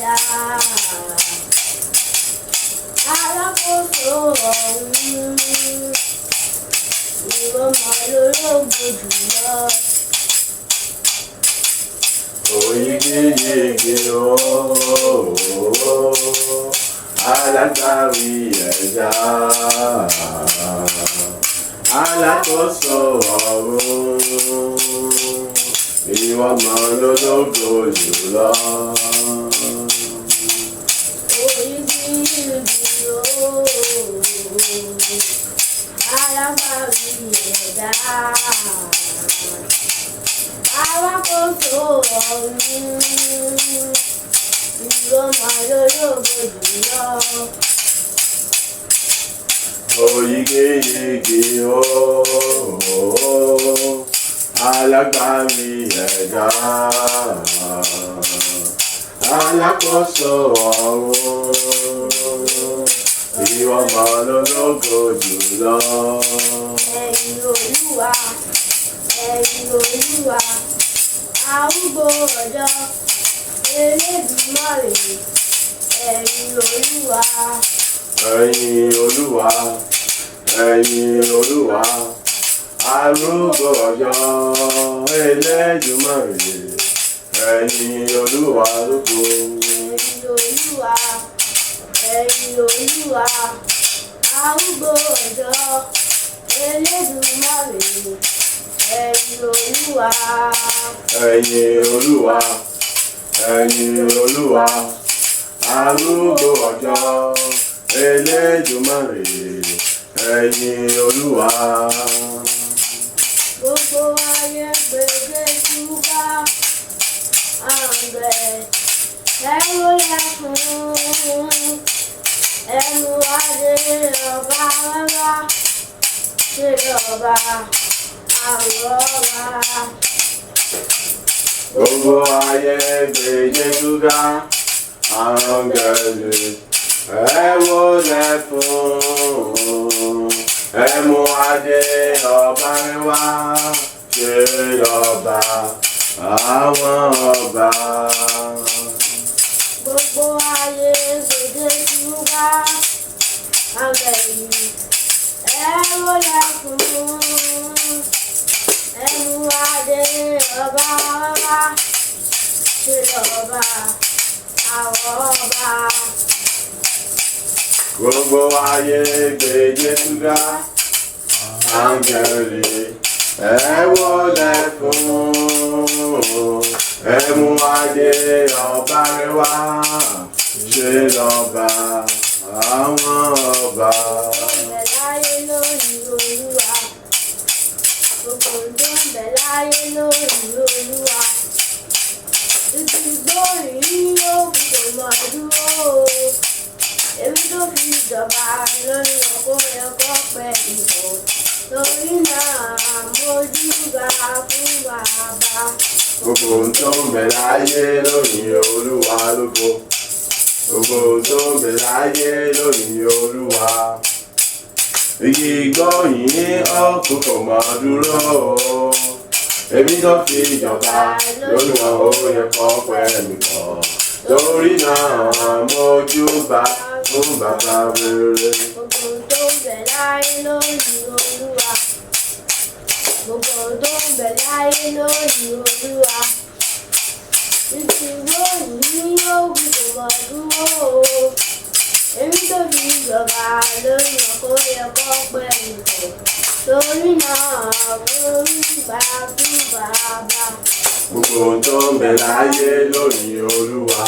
ẹ̀dá. Alákòóso ọ̀run, ìwọ mà lológo jùlọ. Oyigiyigi ooo, alágbàwí ẹ̀dá. Alákòóso ọ̀run, ìwọ mà lológo jùlọ. Oyigiyigi ooo, alágbàwí ẹ̀dá. Alákòóso ọ̀run, ìwọ mà lológo jùlọ. Oyigiyigi ooo, alágbàwí ẹ̀dá. Alákòóso ọ̀run, ìwọ mà lológo jùlọ. Ẹ̀yin Olúwa, ẹ̀yin Olúwa, arúgbó ọjọ́, Elédùmarè. Ẹ̀yin Olúwa, Ẹ̀yin Olúwa, ẹ̀yin Olúwa, arúgbó ọjọ́, Elédùmarè. Ẹ̀yin Olúwa lógo. ẹ̀yin Olúwa, ẹ̀yin Olúwa, arúgbó ọjọ́, Elédùmarè. Ẹ̀yin Olúwa, Ẹ̀yin Olúwa, ẹ̀yin Olúwa, arúgbó ọjọ́, Elédùmarè. Ẹ̀yin Olúwa. gbogbo ayé gbèdé túbá, àgbẹ̀ ẹ̀rọ lẹ́kùn, ẹnu adé ọba rárá, ṣe ọba àrọ́bá. Gbogbo ayé gbèjé túká, áńgẹ́lì ẹ wólẹ̀ fún. Ẹ mú adé ọba rẹ̀ wá, ṣe ọba àwọn ọba. Gbogbo ayé gbèdé túbá, àgbẹ̀ yìí ẹ̀rọ lẹ́kùn, ẹnu adé ọba rárá, ṣe ọba àrọ́bá. Gbogbo ayé gbèjé túká, áńgẹ́lì ẹ wólẹ̀ fún. Ẹ mú adé ọba rẹ̀ wá, ṣe ọba àwọn ọba. Bẹ̀ láyé lórí Olúwa, gbogbo tó ń bẹ láyé lórí Olúwa. Títí gbóyìn yóò kò mọ̀ dúró. Èmi tó fi jọba lórí ọkọ ẹ̀kọ́ pẹ̀ ìbò. Torí náà mójúbà fún bàbá. Gbogbo tó ń bẹ láyé lórí Olúwa lógo. Gbogbo tó ń bẹ láyé lórí Olúwa. Igi gbóyìn ọkùn kò mọ̀ dúró. Èmi tó fi jọba lórí wọn ó yẹ kọ́ pẹ̀lú kan. Torí náà mójúbà fún bàbá rere. Gbogbo tó ń bẹ láyé lórí Olúwa. Gbogbo tó ń bẹ láyé lórí Olúwa. Títí gbóyìn yóò kò mọ̀ dúró. Èmi tó fi jọba lórí ọkọ ẹ̀kọ́ pẹ̀lú ìbò. Torí náà mójúbà fún bàbá. Gbogbo tó ń bẹ láyé lórí Olúwa.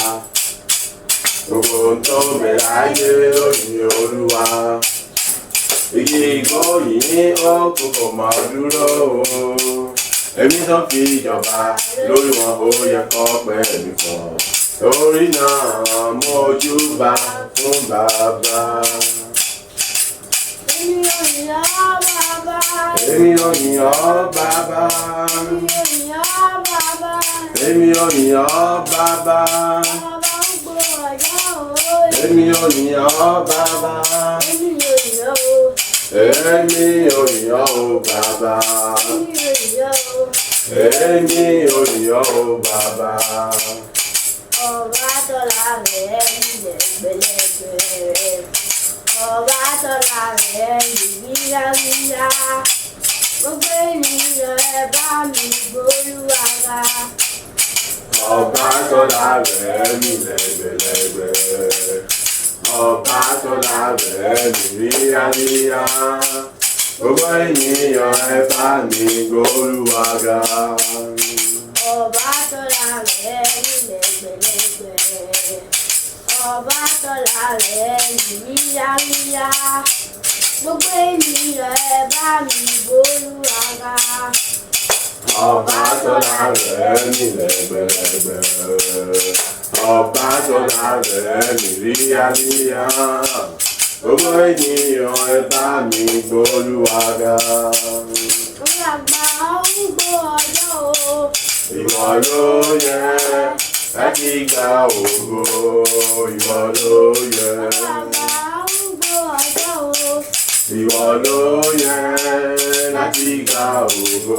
Gbogbo tó ń bẹ láyé lórí Olúwa. Igi ìgbóyìn ọkùn kò mọ̀ dúró. Èmi tó fi jọba lórí wọn ó yẹ kọ́ pẹ̀lú kan. Torí náà mójúbà fún bàbá. Èmi ò yìn ọ́ bàbá. Èmi ò yìn ọ́ bàbá. Èmi ò yìn ọ́ bàbá. Èmi ò yìn ọ́ bàbá. Èmi ò yìn ọ́ o. Èmi ò yìn ọ́ o bàbá. Èmi ò yìn ọ́ o. Èmi ò yìn ọ́ o bàbá. ọba tọ́lá rẹ̀ lẹ́gbẹ̀lẹ́gbẹ̀. Ọba tọ́lá rẹ̀ yíyáyíyá. Gbogbo ènìyàn ẹ bá mi gbóríwá ga. Ọba tọ́lá rẹ̀ mi lẹ́gbẹ̀lẹ́gbẹ̀. Ọba tọ́lá rẹ̀ mi yíyáyíyá. Gbogbo ènìyàn ẹ bá mi gbóríwá ga. Ọba tọ́lá rẹ̀ mi lẹ́gbẹ̀lẹ́gbẹ̀. Ọba tọ́lá rẹ̀ yíyáyíyá. Gbogbo ènìyàn ẹ bá mi gbóríwá ga. Ọba tọ́lá rẹ̀ mi lẹ́gbẹ̀lẹ́gbẹ̀. Ọba tọ́lá rẹ̀ mi yíyáyíyá. Gbogbo ènìyàn ẹ bá mi gbóríwá ga. Orí àgbà arúgbó ọjọ́ o. Ìwọ ló yẹ láti gba ògo. Ìwọ ló yẹ. Orí àgbà arúgbó ọjọ́ o. Ìwọ ló yẹ láti gba ògo.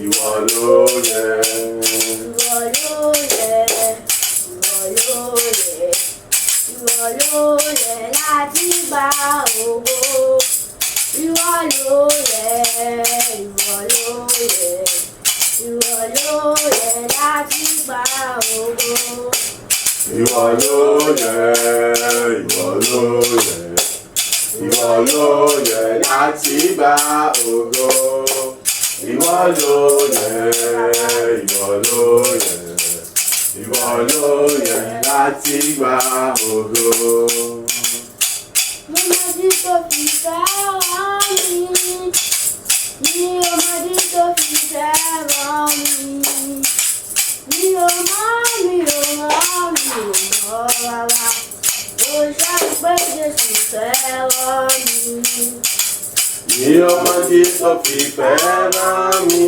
Ìwọ ló yẹ. Ìwọ ló yẹ. Ìwọ ló yẹ. Ìwọ ló yẹ láti gba ògo. Ìwọ ló yẹ. Ìwọ ló yẹ. Ìwọ ló yẹ láti gba ògo. Ìwọ ló yẹ. Ìwọ ló yẹ. Ìwọ ló yẹ láti gba ògo. Ìwọ ló yẹ. Ìwọ ló yẹ. Ìwọ ló yẹ láti gba ògo. Mo mọ bí tó fi fẹ́ràn mi. Mi ò mọ bí tó fi fẹ́ràn mi. Mi ò mọ̀ rárá. Ó ṣàpè Jésù fẹ́ràn mi. Mi ò mọ bí tó fi fẹ́ràn mi.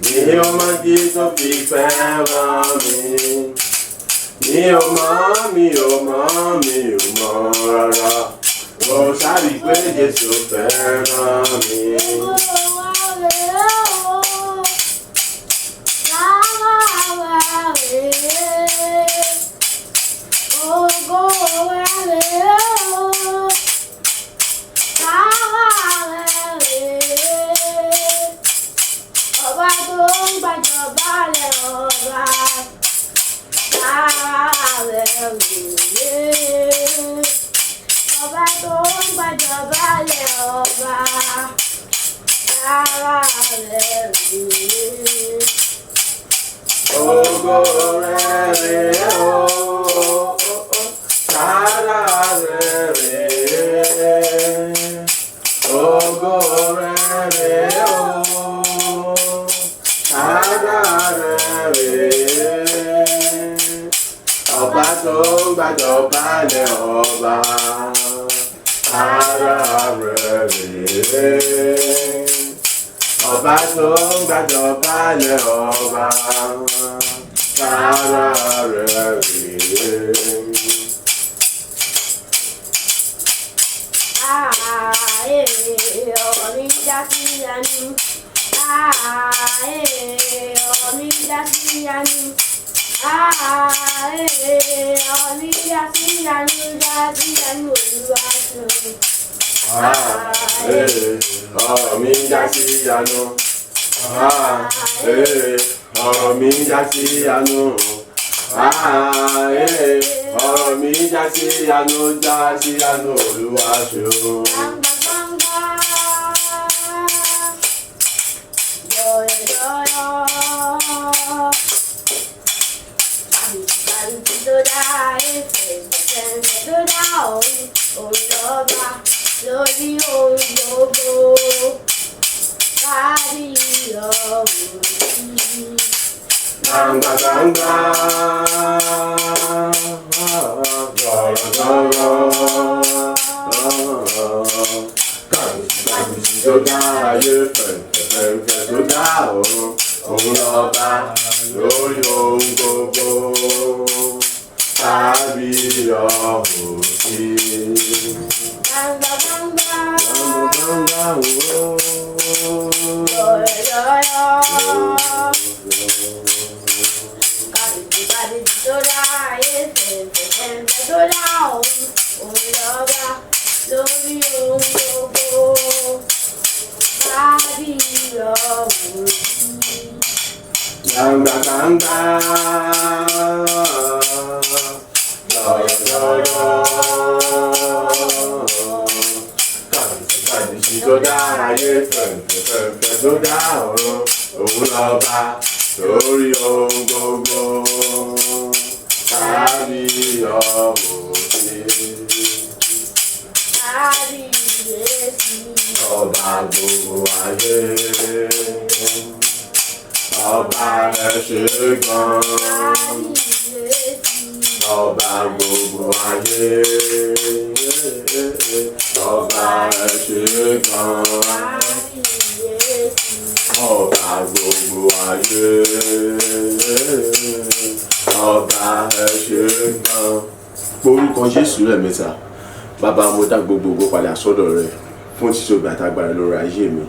Mi ò mọ bí tó fi fẹ́ràn mi. Mi ò mọ̀ rárá. Ó ṣàpè Jésù fẹ́ràn mi. Ọba tó ń gbàjọba lẹ̀ ọba. Ọba tó ń gbàjọba lẹ̀ ọba. Ògo rẹ̀ rèé o, tààrà rẹ̀ rèé. Ògo rẹ̀ rèé o, tààrà rẹ̀ rèé. Ọba tó ń gbàjọbalẹ̀ ọba, tààrà rẹ̀ rèé. Ọba tó ń gbàjọbalẹ̀ ọba, tààrà rẹ̀ rèé. Ọ̀rọ̀ mi já sí ẹnu. Ọ̀rọ̀ mi já sí ẹnu. Ọ̀rọ̀ mi já sí ẹnu. Já sí ẹnu Olúwa ṣe. Ọ̀rọ̀ mi já sí ìyanu. Ọ̀rọ̀ mi já sí ìyanu. Ọ̀rọ̀ mi já sí ìyanu. Já sí ìyanu Olúwa ṣe o. Lórí ohun gbogbo, kárí ọ̀run sí. Gbangba gbangba, kàbìsì tó dá ayé, fẹ̀fẹ̀fẹ̀ tó dá ọ̀run, òun lọ́ba lórí ohun gbogbo, kárí ọ̀run sí. Gbangba gbangba, Gbangba yọ̀yọ̀yọ̀. Kàbìsì tó dá ayé fẹ̀fẹ̀ tó dá ọ̀run, òun lọ́ba lórí ohun gbogbo. Kábíyèsí gbangba gbangba kábíyèsí tó dá ayé fẹ̀fẹ̀ tó dá ọ̀run, òun lọ́ba lórí ohun gbogbo. Kábíyèsí ọba gbogbo ayé, ọba ẹ ṣé gan, ọba gbogbo ayé, ọba ẹ ṣé gan, ọba gbogbo ayé, ọba ẹ ṣé gan. Orúkọ Jésù lẹ́ẹ̀mẹ́ta. Bàbá, mo dá gbogbo ògo padà sọ́dọ̀ rẹ fún títóbi àtàgbàrà lórí ayé mi,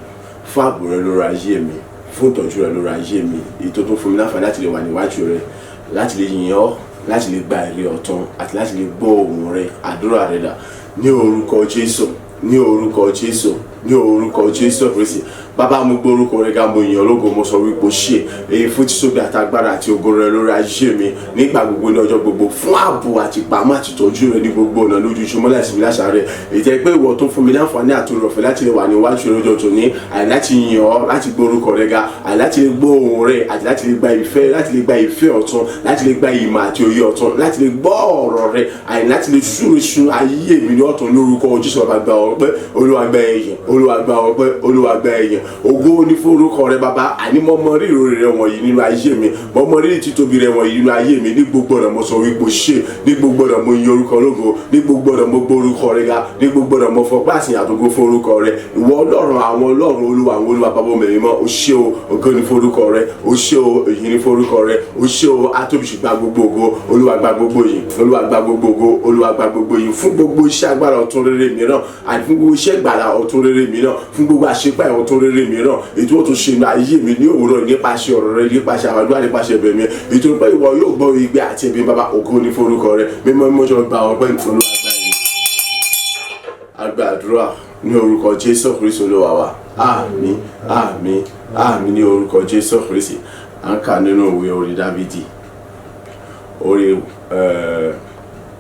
fún ààbò rẹ lórí ayé mi, fún ìtọ́jú rẹ lórí ayé mi, èyí tó tún fún mi láǹfààní láti lè wà níwájú rẹ, láti lè yìn ọ́, láti lè gba èrè ọ̀tun àti láti lè gbọ́ ohùn rẹ. Àdúrà rẹ dà ní orúkọ Jésù, ní orúkọ Jésù, ní orúkọ Jésù Kristi. Bàbá, mo gbé orúkọ rẹ ga, mo yìn ọ́ lógo, mo sọ wípé o ṣé èyí fún títóbi àtàgbàrà àti ògo rẹ lórí ayé mi nígbà gbogbo ní ọjọ́ gbogbo, fún ààbò àti ìpamọ́ àti ìtọ́jú rẹ ní gbogbo ọ̀nà lójoojúmọ́ láìsí láṣàárẹ̀. Ìjẹ́ pé ìwọ tó fún mi láǹfààní àti oore ọ̀fẹ́ láti lè wà níwájú rẹ lọ́jọ́ tòní, àti láti yìn ọ́, láti gbé orúkọ rẹ ga, àti láti lè gbọ́ ohùn rẹ, àti láti lè gba ìfẹ́, láti lè gba ìfẹ́ ọ̀tun, láti lè gba ìmọ̀ àti òye ọ̀tun, láti lè gbọ́ ọ̀rọ̀ rẹ, àti láti lè súre sun ayé mi ní ọ̀tun lórúkọ Jésù. Bàbá, gba ọpẹ́, Olúwa gba ẹ̀yìn, Olúwa gba ọpẹ́, Olúwa gba ẹ̀yìn. Ògo ní fún orúkọ rẹ Bàbá. Àní mo mọ rírì oore rẹ wọ̀nyí nínú ayé mi, mo mọ rírì títóbi rẹ wọ̀nyí nínú ayé mi. Ní gbogbo ọ̀nà mo sọ wípé o ṣé, ní gbogbo ọ̀nà mo yin orúkọ lógo, ní gbogbo ọ̀nà mo gbé orúkọ rẹ ga, ní gbogbo ọ̀nà mo fọpẹ́ àsìn àtògo fún orúkọ rẹ. Ìwọ Ọlọ́run àwọn Ọlọ́run, Olúwa àwọn Olúwa, Bàbá mi mímọ́, o ṣé o. Ògo ní fún orúkọ rẹ, o ṣé o. Èyí ní fún orúkọ rẹ, o ṣé o. Atóbìṣì gba gbogbo ògo, Olúwa gba gbogbo yìí, Olúwa gba gbogbo ògo, Olúwa gba gbogbo yìí fún gbogbo iṣẹ́ agbára ọ̀tun rere mìíràn, àti fún gbogbo iṣẹ́ ìgbàlà ọ̀tun rere mìíràn, fún gbogbo àṣepá ọ̀tun rere mìíràn, ètò ọ̀tun ṣe ní ayé mi ní òwúrọ̀ nípasẹ̀ ọ̀rọ̀ rẹ, nípasẹ̀ àwọn àdúrà, nípasẹ̀ ẹ̀bẹ̀ mi, ètò ìpẹ́ ìwọ yóò gbọ́ igbe àti ẹ̀bẹ̀. Bàbá, ògo ní fún orúkọ rẹ, mímọ́ mímọ́ ṣe gba ọpẹ́ ìfọlọ́ àgbà àdúrà ní orúkọ Jésù Kristi Olúwa wa. Àmín, àmín, àmín ní orúkọ Jésù Kristi. À ń kà nínú ìwé orin Dávídì, orí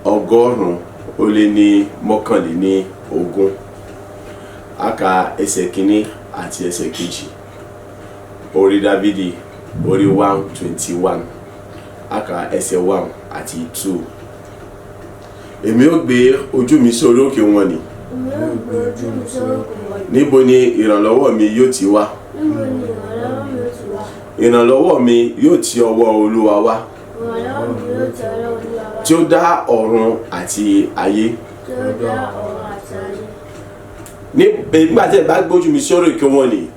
ọgọ́rùn-ún ó lé ní mọ́kànléní ogún. A kà ẹsẹ̀ kìíní àti ẹsẹ̀ kejì. Orí Dávídì orí 121. A kà ẹsẹ̀ 1 àti 2. Èmi ó gbé ojú mi sórí òkè wọn ni. Níbo ni ìrànlọ́wọ́ mi yóò ti wá? Ìrànlọ́wọ́ mi yóò ti ọwọ́ Olúwa wá, tí ó dá ọ̀run àti ayé. Nígbà tí ẹ bá gbójú mi sórí òkè wọn ni,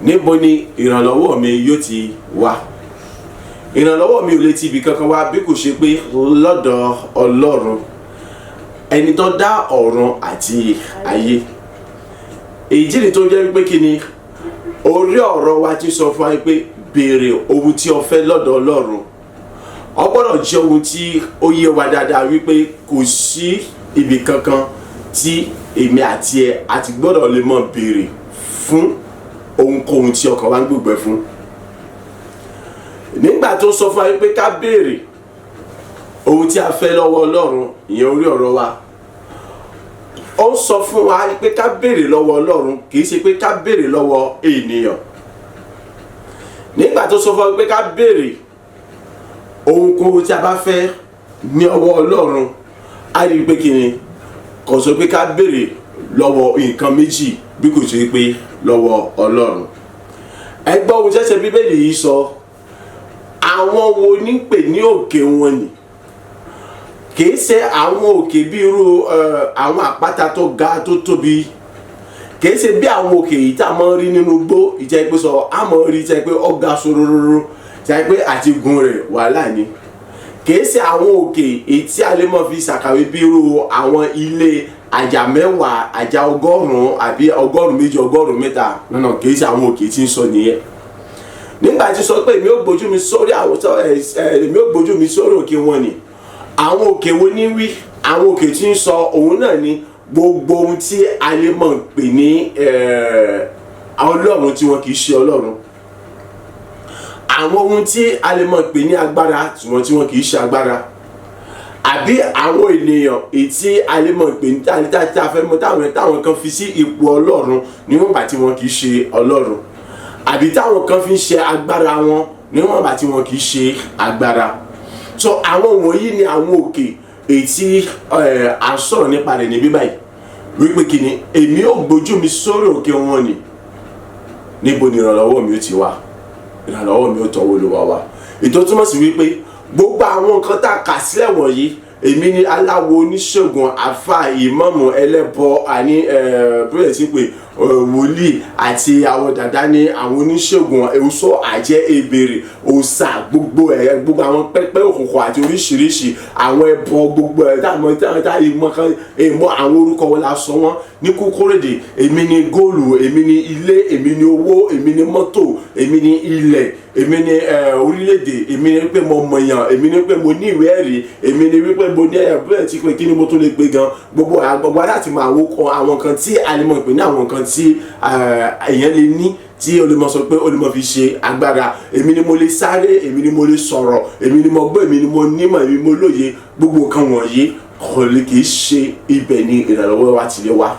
níbo ni ìrànlọ́wọ́ mi yóò ti wá? Ìrànlọ́wọ́ mi ò lè ti ibi kankan wá bí kò ṣe pé lọ́dọ̀ Ọlọ́run, ẹni tó dá ọ̀run àti ayé. Èyí jìnnì tó jẹ́ wípé kí ni orí ọ̀rọ̀ wa ti sọ fún wa pé béèrè ohun tí o fẹ́ lọ́dọ̀ Ọlọ́run. Ó gbọ́dọ̀ jẹ́ ohun tí ó yé wa dáadáa wípé kò sí ibi kankan tí èmi àti ẹ àti gbọ́dọ̀ lè mọ̀ béèrè fún ohunkóhun tí ọkàn wa ń gbògbẹ́ fún. Nígbà tó sọ fún wa wípé ká béèrè ohun tí a fẹ́ lọ́wọ́ Ọlọ́run, ìyẹn orí ọ̀rọ̀ wa, ó sọ fún wa pé ká béèrè lọ́wọ́ Ọlọ́run, kì í ṣe pé ká béèrè lọ́wọ́ ènìyàn. Nígbà tó sọ fún wa pé ká béèrè ohunkóhun tí a bá fẹ́ ní ọwọ́ Ọlọ́run, a rí pé kí ni kò sọ pé ká béèrè lọ́wọ́ nǹkan méjì bí kò ṣe pé lọ́wọ́ Ọlọ́run. Ẹ gbọ́ ohun ṣẹ̀ṣẹ̀ Bíbélì yìí sọ, àwọn wo ní pè ní òkè wọn ni? Kìí ṣe àwọn òkè bí irú àwọn àpáta tó ga tó tóbi, kìí ṣe bí àwọn òkè yìí tá a máa ń rí nínú igbó, ìjẹ́ pé sọ a máa ń rí jẹ́ pé ó ga sorororo, jẹ́ pé àti gun rẹ̀ wàhálà ni. Kìí ṣe àwọn òkè èyí tí a lè máa fi ṣàkàwé bí irú àwọn ilé àjà mẹ́wàá, àjà ọgọ́rùn-ún àbí ọgọ́rùn-ún méjì, ọgọ́rùn-ún mẹ́ta. Nánà kìí ṣe àwọn òkè tí ń sọ nìyẹn. nígbà tí sọ pé èmi ò gbójú mi sórí èmi ò gbójú mi sórí òkè wọn ni àwọn òkè wo ní wí àwọn òkè tí ń sọ òun náà ni gbogbo ohun tí a lè mọ̀ pè ní ọlọ́run tí wọn kì í ṣe ọlọ́run, àwọn ohun tí a lè mọ̀ pè ní agbára tí wọn kì í ṣe agbára, àbí àwọn ènìyàn tí a lè mọ̀ pé tá a fẹ́ mọ̀ táwọn kan fi sí ipò ọlọ́run níwọ̀n bá tí wọn kì í ṣe ọlọ́run, àbí táwọn kan fi ń ṣe agbára wọn níwọ̀n bá tí wọn kì í ṣe agbára. So àwọn wọ̀nyí ni àwọn òkè èyí tí à ń sọ̀rọ̀ nípa rẹ̀ níbí báyìí wípé kí ni èmi ò gbójú mi sórí òkè wọn ni níbo ni ìrànlọ́wọ́ mi ó ti wá, ìrànlọ́wọ́ mi ó tọwọ́ Olúwa wá. ètò túmọ̀ sí wípé gbogbo àwọn nǹkan tá a kà sílẹ̀ wọ̀nyí èmi ni aláwo oníṣègùn àfà ìmáàmù ẹlẹ́bọ àní bẹ́ẹ̀ sí pé wòlíì àti àwọn dàda ní àwọn oníṣègùn èso àjẹ́ èbèrè òòṣà gbogbo àwọn pẹ́pẹ́ òkùnkùn àti oríṣiríṣi àwọn ẹbọ gbogbo táwọn ìmọ̀ àwọn orúkọ wọn la sọ wọn ní kúkúrèdè. èmi ni góòlù, èmi ni ilé, èmi ni owó, èmi ni mọ́tò, èmi ni ilẹ̀, èmi ni orílẹ̀-èdè, èmi ni pé mo mọ̀yàn, èmi ni pé mo ní ìwé ẹ̀rí, èmi ni wípé mo ní bẹ́ẹ̀ tí pé kí ni mo tún lè gbé gan gbogbo aláti mọ àwọn kan tí a lè mọ̀ pé ní àwọn kan tí èèyàn lè ní tí o lè mọ̀ sọ pé o lè mọ̀ fi ṣe agbára. èmi ni mo lè sáré, èmi ni mo lè sọ̀rọ̀, èmi ni mo gbọ́, èmi ni mo nímọ̀, èmi mo lóye. gbogbo nǹkan wọ̀nyí kì í ṣe ibẹ̀ ni ìrànlọ́wọ́ wa ti lè wá.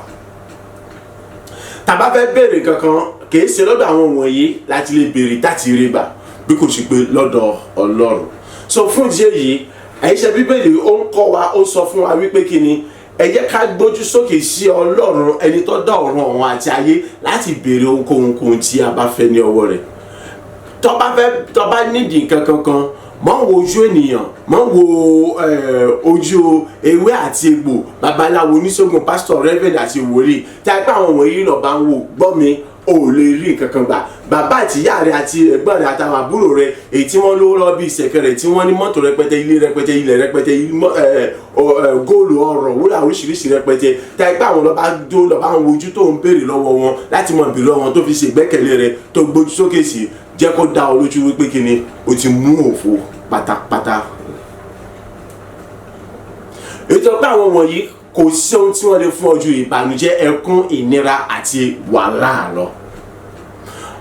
tàbá fẹ́ béèrè kankan kì í ṣe lọ́dọ̀ àwọn wọ̀nyí láti lè béèrè láti rí gbà bí kò sí pé lọ́dọ̀ Ọlọ́run. so fún ìdí èyí àìṣe bíbélì ó ń kọ́ wa, ó sọ fún wa wípé kí ni ẹ jẹ́ ká gbójú sókè sí Ọlọ́run ẹni tó dá ọ̀run ọ̀hún àti ayé láti béèrè ohunkóhun tí a bá fẹ́ ní ọwọ́ rẹ̀. tó bá nídìí nǹkan kankan mọ́ wo ojú ènìyàn, mọ́ wo ojú ewé àti egbò, babaláwo, oníṣègùn, pásítọ̀, rẹ́fẹ̀dì àti wòlíì tí a pé àwọn wọ̀nyí lọ bá ń wò gbọ́ mi o ò lè rí nǹkan kan gbà. bàbá àti ìyá rẹ àti ẹ̀gbọ́n rẹ àtàwọn àbúrò rẹ èyí tí wọ́n lówó lọ́wọ́ bí ìṣẹ̀kẹ̀rẹ̀ tí wọ́n ní mọ́tò rẹpẹtẹ, ilé rẹpẹtẹ, ilẹ̀ rẹpẹtẹ, góòlù, ọrọ̀, wúrà oríṣiríṣi rẹpẹtẹ tí a pé àwọn lọ́ba ń wojú tó ń béèrè lọ́wọ́ wọn láti mọ̀ béèrè lọ́wọ́ wọn tó fi ṣe ìgbẹ́kẹ̀lé rẹ tó gbójú sókè sí jẹ́ kó dá ọ lójú wípé kí ni o ti mú òfo pátápátá. ètò pé àwọn wọ̀nyí kò sí ohun tí wọ́n lè fún ọ ju ìbànújẹ́, ẹkún, ìnira àti wàhálà lọ.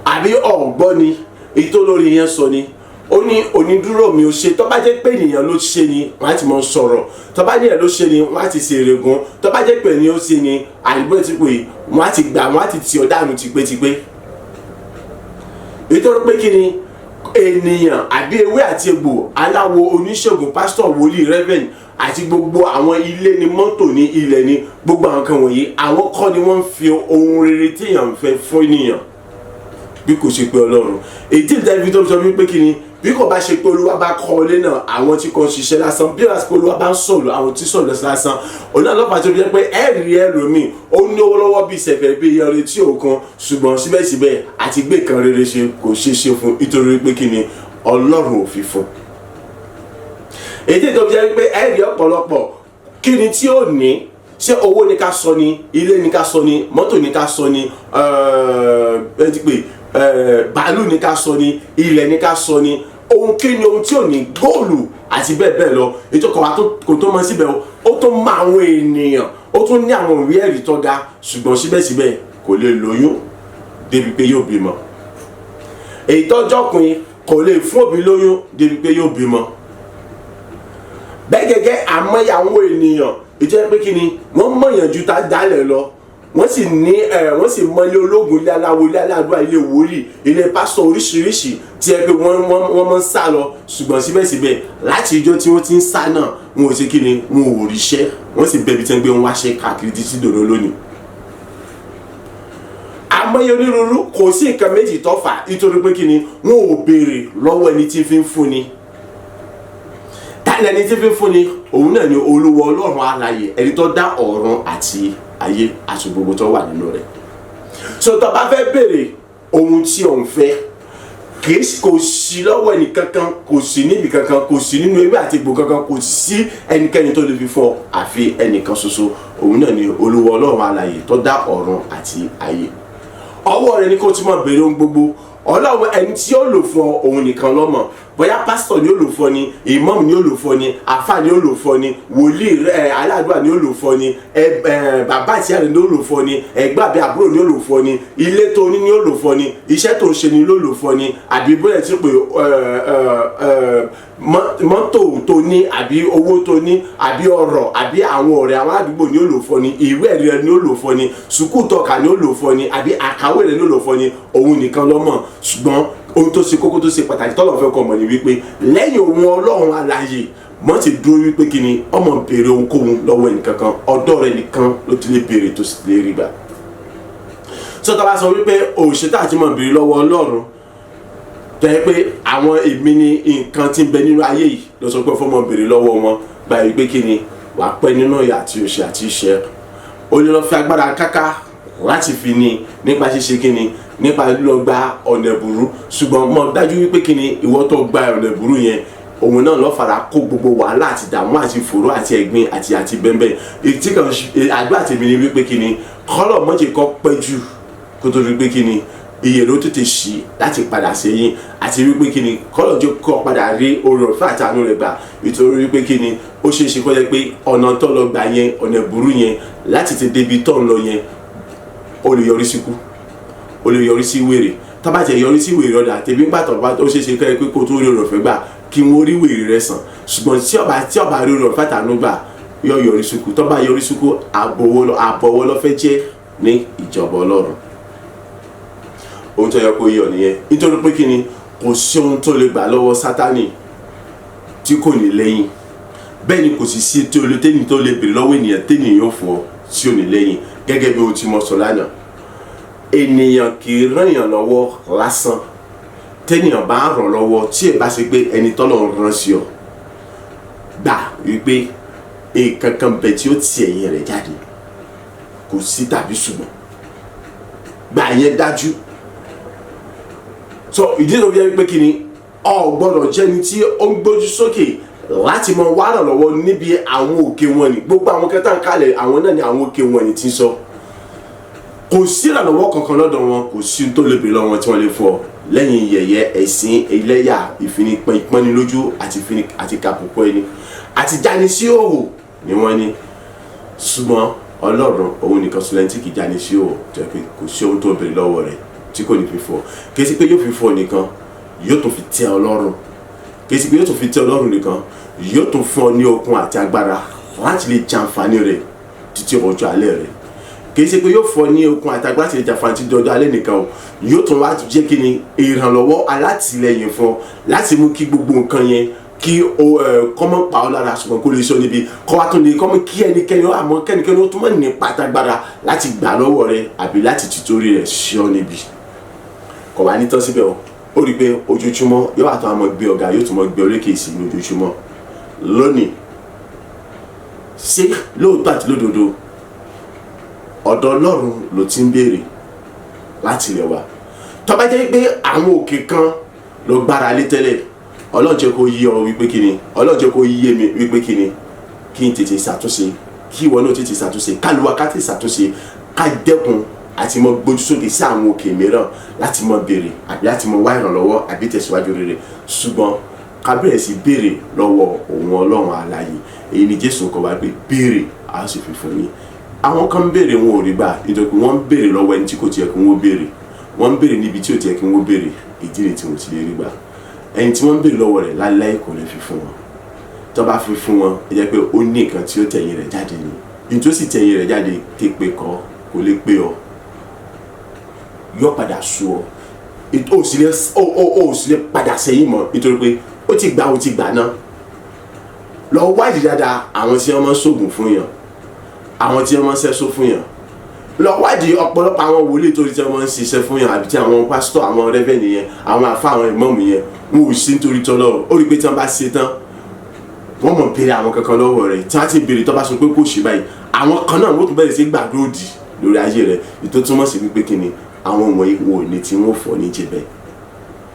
àbí ọ̀gbọ́n ni èyí tó lórí yẹn sọ ni ó ní onídúró mi ò ṣe. tó bá jẹ́ pé ènìyàn ló ṣe ni wọ́n á ti mọ sọ̀rọ̀, tó bá jẹ́ ló ṣe ni wọ́n á ti ṣe èrègùn, tó bá jẹ́ pé ènìyàn ó ṣe ni àìgbọ́n ti pè wọ́n á ti gbà, wọ́n á ti tì ọ́ dànù tipẹ́tipẹ́. èyí tó rọ pé kí ni ènìyàn àbí ewé àti egbò, aláwo, oníṣègùn, pásítọ̀, wòlíì, rẹ́fẹ̀dì àti gbogbo àwọn ilé ni, mọ́tò ní, ilẹ̀ ni, gbogbo àwọn kan wọ̀nyí àwọn kọ́ ni wọ́n ń fi ohun rere téèyàn ń fẹ́ fún ènìyàn bí kò ṣe pé Ọlọ́run. èyí tí David tó sọ wípé kí ni bí kò bá ṣe pé Olúwa bá kọ́ ilé náà àwọn tí kò ṣiṣẹ́ lásán, bí wàá pé Olúwa bá ń sọ̀rọ̀ àwọn tí sọ̀rọ̀ lásán. òun náà lọ́pàá tó fi jẹ́ pé ẹ̀rí ẹlòmíì ó ní owó lọ́wọ́ bí ìṣẹ̀fẹ̀ bí iye ọrẹ tí òkan ṣùgbọ́n síbẹ̀síbẹ̀ àti gbé kan rere ṣe kò ṣeé ṣe fún nítorí pé kí ni Ọlọ́run ò fi fún. èyí tó fi jẹ́ pé ẹ̀rí ọ̀pọ̀lọpọ̀ kí ni tí ó ní, ṣé owó ní ká sọ ni, ilé ní ká sọ ni, mọ́tò ní ká sọ ni, bàálù ní ká sọ ni, ilẹ̀ ní ká sọ ni, ohun kí ni ohun tí ò ní, góòlù àti bẹ́ẹ̀ bẹ́ẹ̀ lọ. ètò kan wa kò tó mọ síbẹ̀ ó tó mọ àwọn ènìyàn, ó tún ní àwọn ìwé ẹ̀rí tó ga ṣùgbọ́n síbẹ̀síbẹ̀ kò lè lóyún débi pé yóò bímọ. èyí tọ́jọ́kùnrin kò lè fún òbí lóyún débi pé yóò bímọ. bẹ́ẹ̀ gẹ́gẹ́ àmọ́yà àwọn ènìyàn ìjẹ́ pé kí ni wọ́n mọ̀yàn ju ta dálẹ̀ lọ, wọ́n sì mọ ilé ológun, ilé aláwo, ilé aládùúrà, ilé wòlíì, ilé pásítọ̀ oríṣiríṣi tí ẹ pé wọ́n mọ̀ ń sá lọ ṣùgbọ́n síbẹ̀síbẹ̀ láti ìjọ tí wọ́n ti ń sá náà wọn ò ṣe kí ni wọn ò ríṣẹ́, wọ́n sì bẹ̀bi tí wọ́n gbé wọn wáṣẹ́ káàkiri títí dòdò lónìí. àmọ́yé onírúurú kò sí nǹkan méjì tó fà nítorí pé kí ni wọn ò béèrè lọ́wọ́ ẹni tí fi ń fúnni. ẹni tí fi ń fúnni òun náà ni Olúwa Ọlọ́run alààyè, ẹni tó dá ọ̀run àti ayé àti gbogbo tó wà nínú rẹ̀. so tó bá fẹ́ béèrè ohun tí òun fẹ́ kò sí lọ́wọ́ ẹnì kankan, kò sí níbi kankan, kò sí nínú ewé àti egbò kankan, kò sí ẹnikẹ́ni tó lè fi fún ọ àfi ẹnìkan ṣoṣo, òun náà ni Olúwa Ọlọ́run alààyè tó dá ọ̀run àti ayé. ọwọ́ rẹ̀ ni kó tí máa béèrè ohun gbogbo, Ọlọ́run ẹni tí ó lò fún ọ òun nìkan ló mọ̀. Bóyá pásítọ̀ ni ó lò fún ọ ni, ìmáàmù ni ó lò fún ọ ni, àfáà ni ó lò fún ọ ni, wòlíì aládùúrà ni ó lò fún ọ ni, bàbá àti ìyá rẹ̀ ni ó lò fún ọ ni, ẹ̀gbọ́n àbí àbúrò ni ó lò fún ọ ni, ilé tó ní ni ó lò fún ọ ni, iṣẹ́ tó ń ṣe ni ló lò fún ọ ni, àbí bóyá tí pé mọ́tò tó ní àbí owó tó ní àbí ọrọ̀ àbí àwọn ọ̀rẹ́ àwọn àdúgbò ni ó lò fún ọ ni, ìwé ẹ̀rí rẹ ni ó lò fún ọ ni, sùkúù tọ́ka ni ó lò fún ọ ni, àbí àkàwé rẹ ni ó lò fún ọ ni, òun nìkan ló mọ̀. Ṣùgbọ́n ohun tó ṣe kókó tó ṣe pàtàkì tọ́lọ̀ fẹ́ kọ́ mọ̀ ni wípé lẹ́yìn ohun Ọlọ́run alààyè mọ́ ti dúró wípé kí ni ọmọ béèrè ohunkóhun lọ́wọ́ ẹnìkankan, ọ̀dọ̀ rẹ nìkan ló ti lè béèrè tó sì lè rí gbà. Sọ́tà bá sọ wípé òṣètà àti mọ̀ béèrè lọ́wọ́ Ọlọ́run tẹ́ pé àwọn èmi ni nǹkan tí ń bẹ nínú ayé yìí ló sọ pé fọmọ béèrè lọ́wọ́ wọn gba wípé kí ni wàá pẹ́ nínú ìyà àti òṣì àti ìṣẹ́. O lè lọ fi agbára káká láti fi ní nípa ṣíṣe kí ni nípa lílọ gba ọ̀nà ẹ̀bùrú, ṣùgbọ́n mọ̀ dájú wípé kí ni ìwọ tó gba ọ̀nà ẹ̀bùrú yẹn òun náà lọ́ fara kó gbogbo wàhálà àti ìdààmú àti fòró àti ẹ̀gbin àti bẹ́ẹ̀ ètí kan àdúrà tèmi ni wípé kí ni kọ́lọ̀ mọ́jì kọ́ pẹ́ jù kó tó rí pé kí ni iye ló tètè ṣí láti padà sẹ́yìn àti wípé kí ni kọ́lọ̀ jẹ́ kọ́ padà rí oore ọ̀fẹ́ àti àánú rẹ̀ gbà, nítorí wípé kí ni ó ṣeé ṣe kó jẹ́ pé ọ̀nà tó lọ gbà yẹn ọ̀nà ẹ̀bùrú yẹn láti ti débi tó ń lọ yẹn ó lè yọrí síkú, ó lè yọrí sí wèrè. Tó bá jẹ́ yọrí sí wèrè ọ̀dà tèmi gbà tó bá ó ṣeé ṣe kẹ́ pé kó tó rí oore ọ̀fẹ́ gbà kí wọ́n rí wèrè rẹ̀ sàn, ṣùgbọ́n tí ọba rí oore ọ̀fẹ́ àtàánú gbà yọ yọrí síkú. Tó bá yọrí síkú àbọ̀wọ́ ló fẹ́ jẹ́ ní ìjọba Ọlọ́run. Ohun tó yẹ kó yọ nìyẹn, nítorí pé kí ni kò sí ohun tó lè gbà lọ́wọ́ Sátánì tí kò ní lẹ́yìn, bẹ́ẹ̀ ni kò sì sí tẹ́ni tó lè béèrè lọ́wọ́ ènìyàn tẹ́nìyàn yóò fún ọ tí ò ní lẹ́yìn. Gẹ́gẹ́ bí ohun tí mo sọ lánàá, ènìyàn kì í ràn yàn lọ́wọ́ lásán. Tẹ́nìyàn bá ràn lọ́wọ́ tí ẹ bá ṣe pé ẹni tọ́lọ́run rán sí ọ gbà wípé nǹkan kan bẹ tí ó ti ẹ̀yìn rẹ̀ jáde, kò sí tàbí ṣùgbọ́n gbà yẹn dájú. So ìdí tó fi jẹ́ pé kí ni o gbọ́dọ̀ jẹ́ ni tí ó ń gbójú sókè láti mọ wá ràn lọ́wọ́ níbi àwọn òkè wọn ni. Gbogbo àwọn kẹta ń kalẹ̀ àwọn náà ni àwọn òkè wọn ni tí ń sọ. Kò sí ìrànlọ́wọ́ kankan lọ́dọ̀ wọn, kò sí tó lè bèrè lọ́wọ́ tí wọ́n lè fọ́ lẹ́yìn yẹ̀yẹ́ ẹ̀sìn ẹlẹ́yà ìfinipọ́nilójú àti kàpùpọ̀ ẹni àti jáni sí òhò ni wọ́n ní. Ṣùgbọ́n Ọlọ́run òun nìkan sọ lẹ́yìn tí kì í jáni sí òhò tó yẹ pé kò sí ohun tó bèrè lọ́wọ́ rẹ̀ tí kò ní fi fọ́. Kì í sí pé yóò fi fọ́ nìkan, yóò tún fi tẹ́ Ọlọ́run. Kì í sí pé yóò tún fi tẹ́ Ọlọ́run nìkan, yóò tún fún ọ ní okun àti agbára láti lè jàǹfààní rẹ̀ títí ọjọ́ alẹ́ rẹ̀. Kì í ṣe pé yóò fún ọ ní okun àti agbára láti lè jàǹfààní títí ọjọ́ alẹ́ nìkan o, yóò tún wá jẹ́ kí ni ìrànlọ́wọ́ alátìlẹyìn fún ọ láti mú kí gbogbo nǹkan yẹn kí o kọ́mọ́ pa ọ́ lára, ṣùgbọ́n kó lè sọ níbi kọ́ wa tún lè kọ́mọ́ kí ẹnikẹ́ni àmọ́ kẹ́nikẹ́ni ó tún mọ̀ ní pátágbára láti gbà lọ́wọ́ rẹ àbí láti tìtorí rẹ̀ sí ọ níbi. Kò wá ní tán síbẹ̀ o, ó rí i pé ojoojúmọ́ yóò wá tó àmọ́ gbé ọ̀gá, yóò tún mọ́ gbé orékè sí ní ojoojúmọ́. Lónìí ṣé lóòótọ́ àti lódodo ọ̀dọ̀ Ọlọ́run ló ti ń béèrè láti ilẹ̀ wa? Tó bá jẹ́ pé àwọn òkè kan ló gbára lé tẹ́lẹ̀, Ọlọ́run jẹ́ kó yé ọ wípé kí ni, Ọlọ́run jẹ́ kó yé mi wípé kí ni, kí n tètè ṣàtúnṣe, kí ìwọ náà tètè ṣàtúnṣe, ká lu wákàtí ṣàtúnṣe, ká dẹ́kun àti mọ gbójú sókè sí àwọn òkè mìíràn láti mọ béèrè àbí láti mọ wá ìrànlọ́wọ́ àbí tẹ̀síwájú rere. Ṣùgbọ́n ká bẹ̀rẹ̀ sí béèrè lọ́wọ́ òun Ọlọ́run alààyè. Èyí ni Jésù kọ́ wa pé béèrè a sì fi fún yín. Àwọn kan béèrè wọn ò rí gbà nítorí pé wọ́n ń béèrè lọ́wọ́ ẹni tí kò tiẹ̀ kí wọ́n béèrè, wọ́n ń béèrè níbi tí ò tiẹ̀ kí wọ́n béèrè, ìdí ni tí wọ́n ti lè rí gbà. Ẹni tí wọ́n ń béèrè lọ́wọ́ rẹ̀ láíláí kò lè fi fún wọn. Tó bá fi fún wọn ẹ jẹ́ pé ó ní nǹkan tí ó tẹ̀yìn rẹ̀ jáde ni. Ní tó sì tẹ̀yìn rẹ̀ jáde képe kọ́ kò lè pé ọ, yóò padà sú ọ, ó sì lè padà sẹ́yìn mọ́ nítorí pé ó ti gbà náà. Lọ wádìí dáadáa àwọn tí wọ́n máa ń ṣògùn fún yàn, àwọn tí wọ́n máa ń ṣẹ́só fún yàn. Lọ wádìí ọ̀pọ̀lọpọ̀ àwọn wòlíì torí tí wọ́n máa ń ṣiṣẹ́ fún yàn àbí tí àwọn pásítọ̀, àwọn rẹ́fẹ̀nì yẹn, àwọn àfá, àwọn ìmáàmù yẹn, wọn ò sí nítorí tọ́lọ́run. Ó rí pé tí wọ́n bá ṣe tán wọ́n mọ̀ béèrè àwọn kankan lọ́wọ́ rẹ̀, tí wọ́n ti béèrè tó bá sọ pé kò ṣe báyìí, àwọn kan náà wọ́n tún bẹ̀rẹ̀ sí gbàdúrà òdì lórí ayé rẹ̀. Ètò túmọ̀ sí wípé kí ni àwọn wọ̀nyí wò ní tí wọ́n fọ́ ní jẹ́bẹ̀.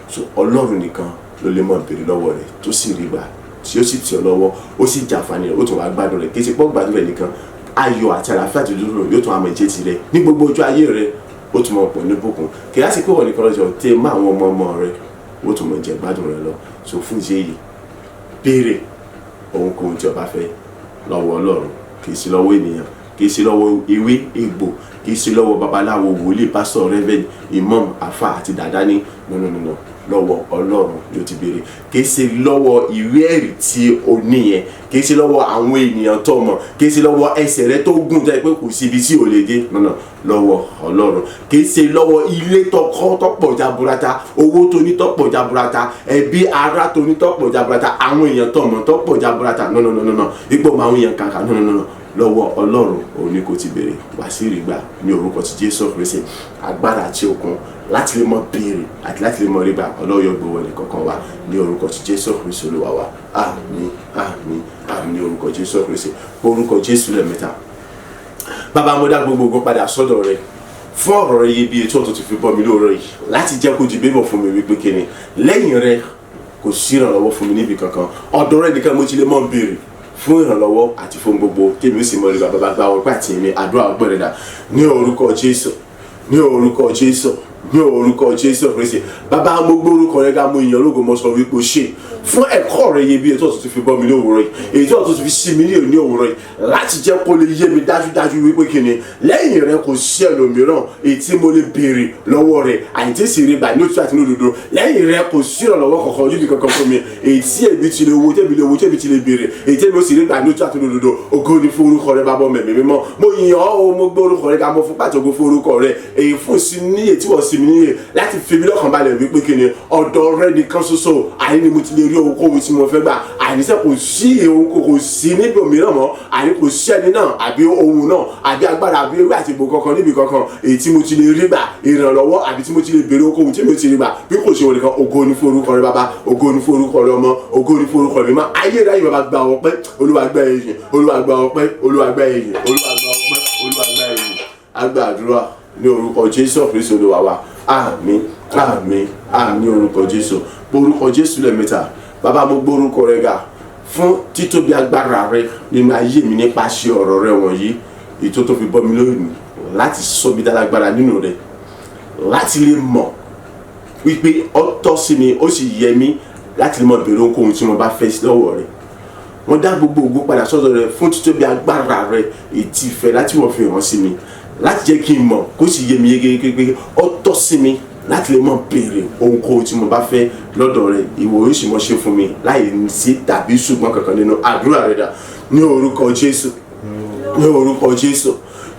So Ọlọ́run nìkan ló lè mọ̀ béèrè lọ́wọ́ rẹ̀ tó sì rí gbà, tí ó sì tì ọ́ lọ́wọ́, ó sì jàǹfààní rẹ̀, ó tún wá gbádùn rẹ̀. Kì í ṣe pọ́ gbádùn rẹ̀ nìkan, ayọ̀ àti àlàáfíà àti dúró yóò tún àmọ̀ ìjẹ́ tirẹ̀ ní gbogbo ọjọ́ ayé rẹ̀. ó tún mọ̀ pọ̀ ní bùkún kí á sì pé wọ́n nìkan lọ́jọ́ tẹ́ mọ́ àwọn ọmọ rẹ ó tún mọ̀ jẹ gbádùn rẹ lọ so fún ìṣe yìí béèrè ohunkóhun tí o bá fẹ́ lọ́wọ́ Ọlọ́run kì í sí lọ́wọ́ ènìyàn kì í sí lọ́wọ́ ewé egbò kì í sí lọ́wọ́ babaláwo wòlíì pásítọ̀ rẹ́vẹ́n imam àfà àti dàdání no lọ́wọ́ Ọlọ́run ló ti béèrè kì í ṣe lọ́wọ́ ìwé ẹ̀rí tí o níyẹn kì í ṣe lọ́wọ́ àwọn ènìyàn tó mọ̀ kì í ṣe lọ́wọ́ ẹsẹ̀ rẹ tó gùn jẹ́ pé kò síbi tí ò lè dé lọ́wọ́ Ọlọ́run kì í ṣe lọ́wọ́ ilé tọkọ tọ́pọ̀ jaburata owó tó ní tọ́pọ̀ jaburata ẹbí ará tó ní tọ́pọ̀ jaburata àwọn èèyàn tó mọ̀ tọ́pọ̀ jaburata ipò máa ń yan kàkà lọ́wọ́ Ọlọ́run òun ni kò ti béèrè wá sí ìrìgbà ní orúkọ ti Jésù Kristi agbára àti okun láti lè mọ béèrè àti láti lè mọ rígbà ọlọ́yọ̀ gbowó ẹnì kankan wa ní orúkọ ti Jésù Kristi Olúwa wa àmín àmín àmín ní orúkọ Jésù Kristi orúkọ Jésù lẹ́ẹ̀mẹ́ta. Bàbá mo dá gbogbo padà sọ́dọ̀ rẹ fún ọ̀rọ̀ rẹ iyebíye tí wọ́n ti fi bọ́ mi lóòrọ̀ yìí láti jẹ́ kó di bímọ fún mi wípé kíni lẹ́yìn rẹ kò sí ìrànlọ́wọ́ fún mi níbi kankan ọ̀dọ̀ rẹ nìkan mo ti lè mọ béèrè fún ìrànlọ́wọ́ àti fún gbogbo tèmi ó sì mọ ìgbà bàbá gba ọpẹ́ àti èmi àdúrà ọgbẹ́rẹ́ dà ní orúkọ Jésù ní orúkọ Jésù ní orúkọ Jésù Kristi bàbá mo gbórúkọ rẹ ká mo ìyàn ológo mo sọ wípé o ṣe fún ẹ̀kọ́ rẹ yẹ bí ètò ọ̀tún ti fi bọ́ mi ní òwúrọ̀ yìí èyí tó ọ̀tún ti fi sí mi ní òwúrọ̀ yìí láti jẹ́ kó lè yé mi dájúdájú wípé kíni lẹ́yìn rẹ kò sí ẹlòmíràn èyí tí mo lè béèrè lọ́wọ́ rẹ àyìntí sì rí gbà ní òtún àti ní òdodo lẹ́yìn rẹ kò sí ìrànlọ́wọ́ kankan ojúbi kankan fún mi èyí tí èmi ti lè wo tẹ́bi ti lè béèrè èyí tí èmi ó sì rí gbà ní òtún àti ní òdodo ògo ni fún orúkọ rẹ bàbá mẹ̀mí mímọ́ mo yìn ọ́ mo gbé orúkọ rẹ ká mo fún pàtó fún orúkọ rẹ èyí fún sí níyè tí wọ́n sì mí níyè láti fi mi lọ́kàn balẹ̀ wípé kíni ọ̀dọ̀ rẹ nìkan ṣoṣo àní ni mo ti lè rí ohunkóhun tí mo fẹ́ gbà àníṣe kò sí ohun kò sí níbi òmíràn mọ́ àní kò sí ẹni náà àbí ohun náà àbí agbára àbí ewé àti ìbò kankan níbi kankan èyí tí mo ti lè rí gbà ìrànlọ́wọ́ àbí tí mo ti lè béèrè ohunkóhun tí mo ti rí gbà bí kò ṣe wọlé kan ògo ni fún orúkọ rẹ bàbá ògo ni fún orúkọ rẹ ọmọ ògo ni fún orúkọ rẹ mímọ́ ayérayé bàbá gba ọpẹ́ Olúwa gba ìyìn Olúwa gba ọpẹ́ Olúwa gba ìyìn Olúwa gba ọpẹ́ Olúwa gba ìyìn àgbà àdúrà ní orúkọ Jésù Kristi Olúwa wa àmín àmín àmín orúkọ Jésù orúkọ Jésù lẹ́ẹ̀mẹ́ta bàbá mo gbórúkọ rẹ ga fún títóbi agbára rẹ nínú ayé mi nípasẹ̀ ọ̀rọ̀ rẹ wọ̀nyí ètò tó fi bọ́ mi lónìí láti sọ mi dálágbára nínú rẹ láti lè mọ̀ wípé ó tọ́ sí mi ó sì yẹ mí láti lè mọ̀ béèrè ohunkóhun tí mo bá fẹ́ lọ́wọ́ rẹ wọ́n dá gbogbo ògo padà sọ́dọ̀ rẹ fún títóbi agbára rẹ ètí ìfẹ́ láti wọ́n fi hàn sí mi láti jẹ́ kí n mọ̀ kó sì yé mi yégéyégé pé ó tọ́ sí mi láti lè mọ̀ béèrè ohunkóhun tí mo bá fẹ́ lọ́dọ̀ rẹ ìwọ yóò sì mọ̀ ṣe fún mi láì sí tàbí ṣùgbọ́n kankan nínú àdúrà rẹ dà ní orúkọ Jésù ní orúkọ Jésù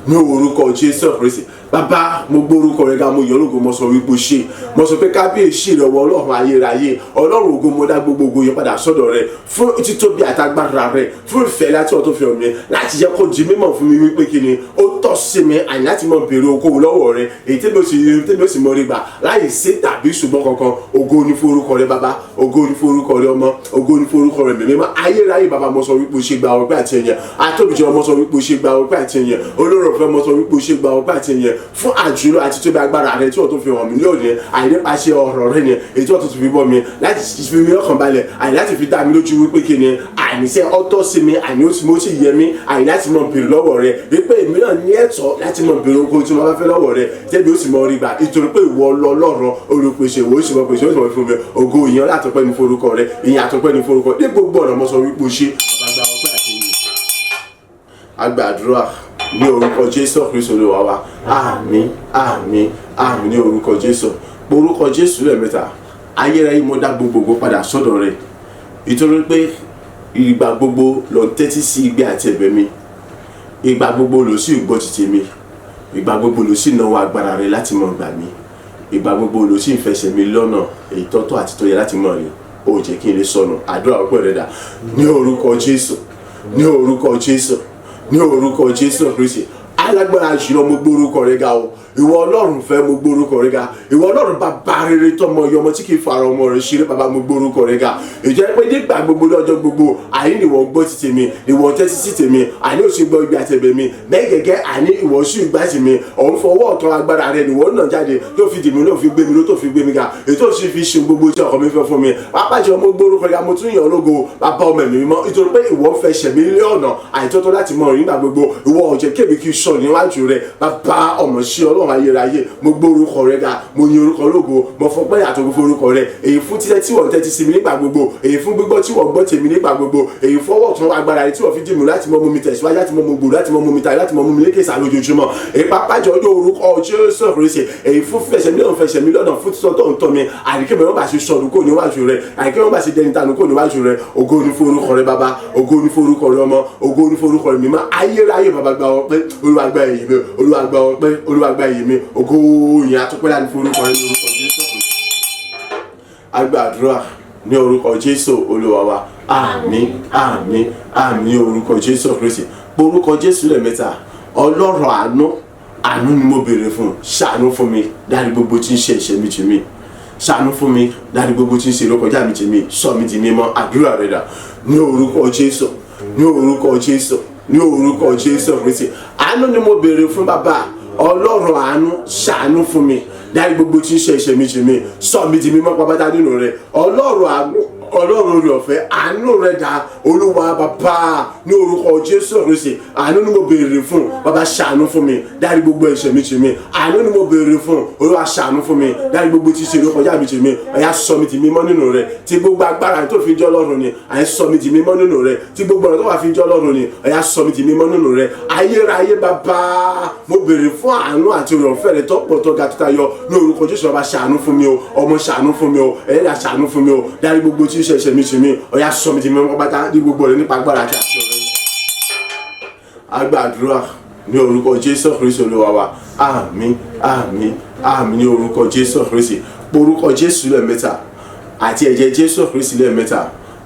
ní orúkọ Jésù Kristi bàbá mo gbórúkọ rẹ ga mo yọ ológo mo sọ wípé ṣe mo sọ pé kábíyèsí rẹ wọ Ọlọ́run ayérayé Ọlọ́run ògo mo dá gbogbo ògo yẹn padà sọ́dọ̀ rẹ fún títóbi àtagbára rẹ fún ìfẹ́ láti ọ̀tún fi hàn mí láti jẹ́ kó di mímọ̀ fún mi wípé kí ni ó tọ́ sí mi àní láti mọ̀ béèrè okòwò lọ́wọ́ rẹ èyí tẹ́mi ó sì mọ rí gbà láì sí tàbí ṣùgbọ́n kankan ògo ni fún orúkọ rẹ bàbá ògo ni fún orúkọ rẹ ọmọ ògo ni fún orúkọ rẹ mímọ́ ayérayé bàbá mo sọ wípé ṣe gba ọpẹ́ àti ẹ̀yẹ atóbijọ́ mo sọ wípé ṣe gba ọpẹ́ àti ẹ̀yẹ olóròfẹ́ mo sọ wípé ṣe gba ọpẹ́ àti ẹ̀yẹ fún àjùlọ àti tóbi agbára rẹ tí wọ́n tó fi hàn mí lónìí àìnípasẹ̀ ọ̀rọ̀ rẹ ni èyí tí wọ́n tó fi bọ́ mi láti fi mi lọ́kàn balẹ̀ àì láti fi dá mi lójú wípé kí ni àìníṣẹ́ ọ̀tọ̀ sí mi àìní ó sì yẹ mí àì láti mọ̀ béèrè lọ́wọ́ rẹ wípé èmi náà ní ẹ̀tọ́ láti mọ̀ béèrè ohunkóhun tí mo bá fẹ́ lọ́wọ́ rẹ tẹ́bi ó sì mọ̀ rí gbà ìtorí pé ìwọ lọ́rọ̀ olùpèsè ìwọ ó sì mọ̀ pèsè ó sì mọ̀ fún mi ògo ìyẹn látọpẹ́ ní forúkọ rẹ ìyẹn àtọpẹ́ ní forúkọ ní gbogbo ọ̀nà mo sọ wípé o ṣe àgbà ọpẹ́ àti ìyìn àgbàdúrà ní orúkọ Jésù Kristi Olúwa wa àmín àmín àmín ní orúkọ Jésù orúkọ Jésù lẹ́ẹ̀mẹ́ta ayérayé mo dá gbogbo padà sọ́dọ̀ rẹ ìtorí pé ìgbà gbogbo ló ń tẹ́tí sí igbe àti ẹ̀bẹ̀ mi ìgbà gbogbo ló sì gbọ́ títí mi ìgbà gbogbo ló sì náwó agbára rẹ láti mọ̀ gbà mí ìgbà gbogbo ló sì ń fẹsẹ̀ mi lọ́nà èyí tọ́tọ́ àti tó yẹ láti mọ̀ rí ó jẹ́ kí n lè sọnù àdúrà ọpẹ́ rẹ dà ní orúkọ Jésù ní orúkọ Jésù ní orúkọ Jésù Kristi alágbára jùlọ mo gbórúkọ rẹ ga o ìwọ Ọlọ́run fẹ́ mo gbórúkọ rẹ ga ìwọ Ọlọ́run bàbá rere tọmọ yọmọ tí kì í fara ọmọ rẹ ṣeré bàbá mo gbórúkọ rẹ ga ìjẹ́ pé nígbà gbogbo lọ́jọ́ gbogbo àní ìwọ gbọ́ ti tèmi ìwọ tẹ́tí sí tèmi àní ò sì gbọ́ ibi àtẹ̀bẹ̀ mi bẹ́ẹ̀ gẹ́gẹ́ àní ìwọ sí ìgbà sí mi òun fọwọ́ ọ̀tọ̀ agbára rẹ ìwọ náà jáde tó fi dìmí náà fi gbé mi ló tó fi gbé mi ga ètò sì fi ṣe gbogbo tí ọkọ mi fẹ́ fún mi pápá jọ mo gbórúkọ rẹ ga mo tún yàn ológo bàbá ọmọ mi mọ́ nítorí pé ìwọ fẹ́ ṣẹ̀mí lé ọ̀nà àìtọ́tọ́ láti mọ ìrìn nígbà gbogbo ìwọ ọ̀jẹ̀ kébì kí sọ sọ níwájú rẹ bàbá ọmọ ṣe ọlọ́run ayérayé mo gbé orúkọ rẹ ga mo yin orúkọ lógo mo fọpẹ́ yàtọ̀ fún orúkọ rẹ èyí fún títẹ́ tí wọ́n tẹ́tí sí mi nígbà gbogbo èyí fún gbígbọ́ tí wọ́n gbọ́ tèmi nígbà gbogbo èyí fọwọ́ tún agbára rẹ tí wọ́n fi dì mú láti mọ́ mú mi tẹ̀síwájú láti mọ́ mú gbòòrò láti mọ́ mú mi tayọ láti mọ́ mú mi lékè sá lójoojúmọ́ èyí pápájọ ọdún orúkọ Jésù Kristi èyí fún fẹsẹ̀ mi lọ́nà fún títọ́ tó ń tọ́ mi àríkè mẹ́wọ́n bá ṣe sọ̀rọ̀ kó níwájú rẹ àríkè mẹ́wọ́n bá ṣe dẹni tanu kó níwájú rẹ ògo ní fún orúkọ rẹ bàbá ògo ní fún orúkọ rẹ ọmọ ògo ní fún orúkọ rẹ mímọ́ ayérayé bàbá gba ọpẹ́ Olúwa gba ìyìn mi Olúwa gba ọpẹ́ Olúwa gba ìyìn mi ògo yìí àtúpẹ́ láti fún orúkọ rẹ ní orúkọ Jésù agbàdúrà ní orúkọ Jésù Olúwa wa àmín àmín àmín ní orúkọ Jésù Kristi orúkọ Jésù lẹ́ẹ̀mẹ́ta ọlọ́rọ̀ àánú ni mo béèrè fún ṣàánú fún mi dárí gbogbo tí ń ṣe ẹ̀ṣẹ̀ mi jì mí ṣàánú fún mi dárí gbogbo tí ń ṣe ìrékọjá mi jì mí sọ mi di mímọ́ àdúrà rẹ dà ní orúkọ Jésù ní orúkọ Jésù ní orúkọ Jésù Kristi àánú ni mo béèrè fún bàbá ọlọ́run àánú ṣàánú fún mi dárí gbogbo tí ń ṣe ẹ̀ṣẹ̀ mi jì mí sọ mi di mímọ́ pàápàá nínú rẹ ọlọ́run àánú ọlọ́run rẹ̀ ọ̀fẹ́ àánú rẹ̀ dá olúwa bàbá ní orúkọ Jésù Kristi àánú ni mo béèrè fún bàbá ṣàánú fún mi dárí gbogbo ẹ̀ṣẹ̀ mi jì mí àánú ni mo béèrè fún olúwa ṣàánú fún mi dárí gbogbo tí ṣe ìrékọjá mi jì mí ọ̀yá sọ mi di mímọ́ nínú rẹ̀ tí gbogbo agbára tó fi jọ́ lọ́run ni àyè sọ mi di mímọ́ nínú rẹ̀ tí gbogbo ọ̀rọ̀ tó wà fi jọ́ lọ́run ni ọ̀yá sọ mi di mímọ́ nínú rẹ̀ ayérayé bàbá mo béèrè fún àánú àti oore ọ̀fẹ́ rẹ̀ tó pọ̀ tó ga tó tayọ ní orúkọ Jésù bàbá ṣàánú fún mi o ọmọ ṣàánú fún mi o ẹ̀yẹ́dà ṣàánú fún mi o dárí gbogbo tí ṣẹ̀ṣẹ̀ mi jì mí ọ̀yá sọ mi di mímọ́ pátá ní gbogbo rẹ̀ nípa agbára àti àṣẹ rẹ̀ agbàdúrà ní orúkọ Jésù Kristi Olúwa wa àmín àmín àmín ní orúkọ Jésù Kristi orúkọ Jésù lẹ́ẹ̀mẹ́ta àti ẹ̀jẹ̀ Jésù Kristi lẹ́ẹ̀mẹ́ta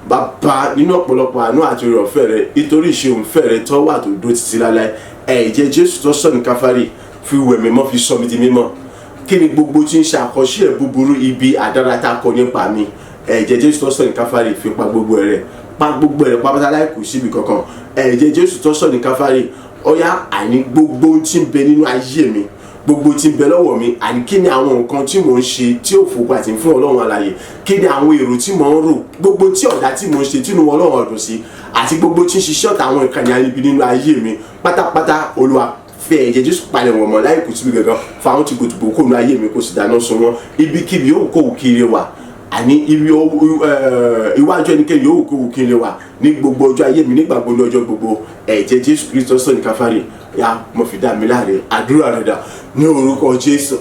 bàbá nínú ọ̀pọ̀lọpọ̀ àánú àti oore ọ̀fẹ́ rẹ̀ nítorí ìṣeun fẹ́ rẹ̀ tó wà tó dó títí láláì ẹ̀jẹ̀ Jésù tó sọ ní Káfárì fi wẹ̀ mímọ́ fi sọ mi di mímọ́ kí ni gbogbo tí ń ṣe àkọsílẹ̀ búburú ibi àdára tá a kọ nípa mi ẹ̀jẹ̀ Jésù tó sọ ní Káfárì fi pa gbogbo ẹ̀rẹ̀ pátá láì kù síbi kankan ẹ̀jẹ̀ Jésù tó sọ ní Káfárì ọ̀yá àní gbogbo tí ń bẹ nínú ayé mi gbogbo tí ń bẹ lọ́wọ́ mi àní kí ni àwọn nǹkan tí mò ń ṣe tí ò fògbà tí ń fún Ọlọ́run alààyè kí ni àwọn èrò tí mò ń rò gbogbo tí ọ̀dà tí mò ń ṣe tí inú Ọlọ́run ọ̀dùn sí àti gbogbo tí ń ṣiṣẹ́ ọ̀tá àwọn ìkànnì ayébi nínú ayé mi pátápátá Olúwa fẹ́ ẹ̀jẹ̀ Jésù palẹ̀ wọ̀n mọ́ láì kù síbi gangan fáwọn tí gbòtùgbò kó nu ayé mi kò sì dáná sun wọn ibikíbi yóò kó òkìrè wà àní ibi iwájú ẹnikẹ́ni yóò kó òkìrè wà ní gbogbo ọjọ́ ayé mi nígbà gbogbo ọjọ́ gbogbo ẹ̀jẹ̀ Jésù Kristi sọ ní Káfárì ya mo fi dá mi láre àdúrà rẹ̀ dà ní orúkọ Jésù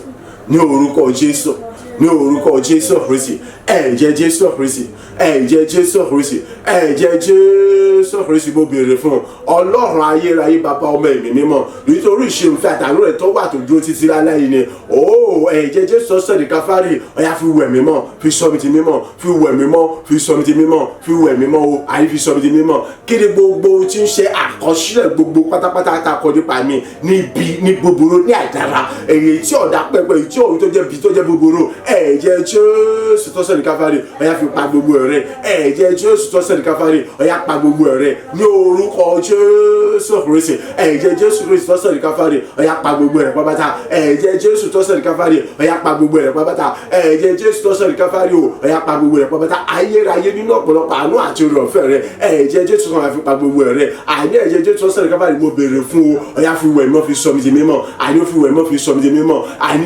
ní orúkọ Jésù ní orúkọ Jésù Kristi ẹ̀jẹ̀ Jésù Kristi ẹ̀jẹ̀ Jésù Kristi ẹ̀jẹ̀ Jésù Kristi mo béèrè fún ọlọ́run ayérayé bàbá ọmọ ẹ̀mí mímọ́ nítorí ìṣeun fẹ́ àtàánú rẹ̀ tó wà tó dúró títí láláyé ni ẹ̀jẹ̀ Jésù sọ ní Káfárì ọ̀yá fi wẹ̀ mímọ́ fi sọ mi di mímọ́ fi wẹ̀ mímọ́ fi sọ mi di mímọ́ fi wẹ̀ mímọ́ o àyè fi sọ mi di mímọ́ kí ni gbogbo tí ń ṣe àkọsílẹ̀ gbogbo pátápátá àtàkọ nípa mi ní ibi ní búburú ní àdára èyí tí ọ̀dà pẹ́pẹ́ èyí tí òun tó jẹ́ bí tó jẹ́ búburú ẹ̀jẹ̀ Jésù tó sọ ní Káfárì ọ̀yá fi pa gbogbo ẹ̀rẹ́ ẹ̀jẹ̀ Jésù tó sọ ní Káfárì ọ̀yá pa gbogbo ẹ̀rẹ́ ní orúkọ Jésù Kristi ẹ̀jẹ̀ Jésù Kristi tó sọ ní Káfárì ọ̀yá pa gbogbo ẹ̀rẹ́ pápátá ẹ̀jẹ̀ Jésù tó sọ ní Káfárì ọ̀yá pa gbogbo ẹ̀rẹ́ pápátá ẹ̀jẹ̀ Jésù tó sọ ní Káfárì ọ̀yá pa gbogbo ẹ̀rẹ́ pápátá ayérayé nínú ọ̀pọ̀lọpọ̀ àánú àti oore ọ̀fẹ́ rẹ̀ ẹ̀jẹ̀ Jésù kan fi pa gbogbo ẹ̀rẹ́ àní ẹ̀jẹ̀ Jésù tó sọ ní Káfárì mo béèrè fún o ọ̀yá fi wẹ̀ mọ́ fi sọ mi di mímọ́ àní ó fi wẹ̀ mọ́ fi sọ mi di mímọ́ àní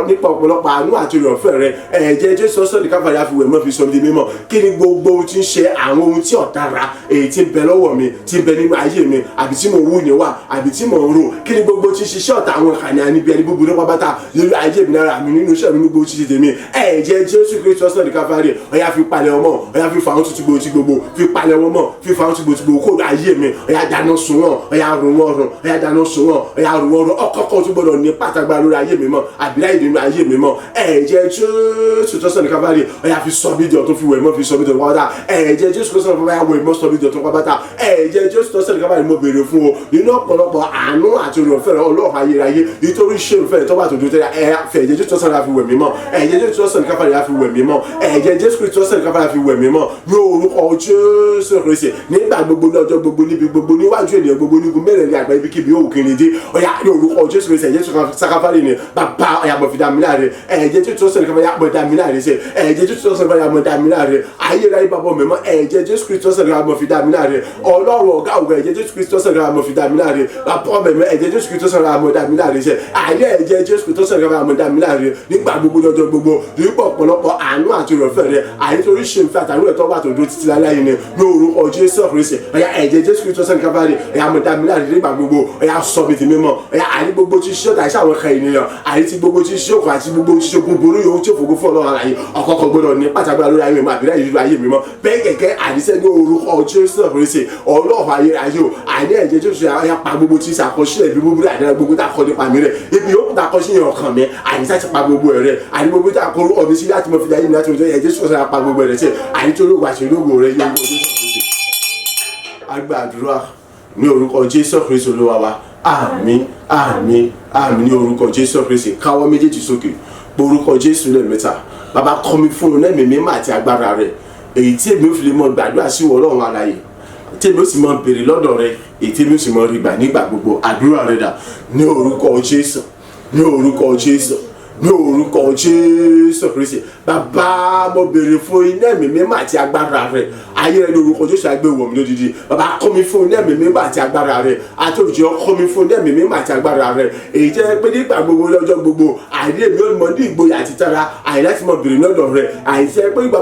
nípa ọ̀pọ̀lọpọ̀ àánú àti oore ọ̀fẹ́ rẹ̀ ẹ̀jẹ̀ Jésù tó sọ ní Káfárì á fi wẹ̀ mọ́ fi sọ mi di mímọ́ kí ni gbogbo ohun tí ń ṣe àwọn ohun tí ọ̀dára èyí tí ń bẹ lọ́wọ́ mi tí ń bẹ nínú ayé mi àbí tí mo wú ni wà àbí tí mo ń rò kí ni gbogbo tí ń ṣiṣẹ́ ọ̀tá àwọn ìkànnì àníbi ẹni búburú pápátá lórí ayé mi náírà mi nínú iṣẹ́ mi ní gbogbo títí tèmi ẹ̀jẹ̀ Jésù Kristi tó sọ ní Káfárì ọ̀yá fi palẹ̀ ọmọ ọ̀yá fi fàwọn tutù gbogbo fi palẹ̀ wọn mọ́ fi fàwọn tutù gbogbo kó ayé mi ọ̀yá dáná sun wọn ọ̀yá rún wọn rún ọ̀yá dáná sun wọn ọ̀yá rún wọn rún ọkọ̀ọ̀kan tó gbọdọ̀ ní pàtàgbà lórí ayé mi mọ́ àbílá ìdènà ayé mi mọ́ ẹ̀jẹ̀ Jésù tó sọ ní Káfárì ọ̀yá fi sọ mí di ọ̀tún fi wẹ̀ mọ́ fi sọ mí di ọ̀tún pátá ẹ̀jẹ̀ Jésù tó sọ ní Káfárì wẹ̀ mọ́ sọ mí di ọ̀tún pátá ẹ̀jẹ̀ Jésù tó sọ ní Káfárì mo béèrè fún o nínú ọ̀pọ̀lọpọ̀ àánú àti oore ọ̀fẹ́ ọlọ́run ayérayé nítorí ṣé ìfẹ́ tó bá tó dúró tẹ́lẹ̀ ẹ̀jẹ̀ Jésù tó sọ ní Káfárì wẹ̀ mímọ́ ẹ̀jẹ̀ Jésù tó sọ ní Káfárì fi wẹ̀ mímọ́ ẹ̀jẹ̀ Jésù tó sọ ní Káfárì fi wẹ̀ mímọ́ ní orúkọ Jésù Kristi nígbà gbogbo lọ́jọ́ gbogbo níbi gbogbo níwájú ènìyàn gbogbo nígun mẹ́rẹ̀ẹ̀rin àgbà ibikíbi yóò kiri dé ọ̀yá ní orúkọ Jésù Kristi ẹ̀jẹ̀ tó Káfárì ni bàbá ọ̀yà mọ̀ fi dá mi láre ẹ̀jẹ̀ Jésù tó sọ ní Káfárì mọ̀ dá mi láre ṣe ẹ̀jẹ̀ Jésù tó sọ ní Káfárì mọ̀ dá mi láre ayérayé bàbá mẹ́mọ́ ẹ̀jẹ̀ Jésù Kristi sọ̀rọ̀ àmọ́ fi dá mi láre ọlọ́run ọ̀gá ògá ẹ̀jẹ̀ Jésù Kristi sọ̀rọ̀ àmọ́ fi dá mi láre bàbá mẹ́mọ́ ẹ̀jẹ̀ Jésù Kristi sọ̀rọ̀ àmọ́ dá mi láre ṣe ayé ẹ̀jẹ̀ Jésù Kristi sọ̀rọ̀ àmọ́ dá mi láre nígbà gbogbo lọ́jọ́ gbogbo nígbà ọ̀pọ̀lọpọ̀ àánú àti ìrọ̀fẹ́ rẹ àyítorí ṣe ń fẹ́ àtàwọn ẹ̀tọ́ wà tó dúró títí láláyé ni ní orúkọ Jésù Kristi ọ̀yà ẹ̀jẹ̀ Jésù Kristi sọ̀rọ̀ kábàárì ọ̀yà àmọ́ dá mi láre nígbà gbogbo ọ̀yà sọ mi ti mímọ́ ọ̀yà àyí gbogbo tí ṣíṣọ́ tàìsí àwọn ẹ̀ka ènìyàn àyí ti gbogbo tí ṣíṣọ́ kọ̀ àti gbogbo tí ṣíṣọ́ búburú yòówù tí òfògó fún ọlọ́run àlàyé ọ̀kọ̀ọ̀kan gbọ́dọ̀ ní pàtàkì lórí ayé mi àbí láyé ayé mi mọ́ bẹ́ẹ̀ kẹ̀kẹ́ àdìsẹ́ ní orúkọ Jésù Kristi ọlọ́run ayérayé o àní ẹ̀jẹ̀ Jésù ọ̀yà pa gbogbo tí ṣàkọsílẹ̀ ibi búburú àdìrẹ́ gbogbo tá a kọ́ nípa mi rẹ̀ ibi yóò tá a kọ́ sí yẹn ọkàn mi àdìsẹ́ ti pa gbogbo rẹ̀ àní gbogbo tá a kọ́ ọ̀bí sí láti mọ fi ayé mi láti mọ ẹ̀jẹ̀ Jésù ọ̀sẹ̀ pa gbogbo rẹ̀ sí àní tó ló wà sí ológo rẹ̀ yóò agbàdúrà ní orúkọ Jésù Kristi Olúwa wa àmín àmín àmín ní orúkọ Jésù Kristi káwọ́ méjèèjì sókè orúkọ Jésù lẹ́ẹ̀mẹ́ta bàbá kọ́ mi fún un lẹ́mìí mímọ́ àti agbára rẹ̀ èyí tí èmi ò fi lè mọ gbàdúrà sí wọ Ọlọ́run alààyè tí èmi ò sì mọ béèrè lọ́dọ̀ rẹ̀ èyí tí èmi ò sì mọ rí gbà nígbà gbogbo àdúrà rẹ̀ dà ní orúkọ Jésù ní orúkọ Jésù ní orúkọ Jésù Kristi bàbá mo béèrè fún iná ẹ̀mí mímọ́ àti agbára rẹ̀ ayé rẹ̀ ní orúkọ Jésù agbéwọ̀ mi lódìdí bàbá kọ́ mi fún iná ẹ̀mí mímọ́ àti agbára rẹ̀ àtòjọ́ kọ́ mi fún iná ẹ̀mí mímọ́ àti agbára rẹ̀ èyí jẹ́ pé nígbà gbogbo lọ́jọ́ gbogbo àìní èmi ò mọ ní ìgboyà àti tara àìní láti mọ béèrè lọ́dọ̀ rẹ̀ àìsẹ́ pé nígbà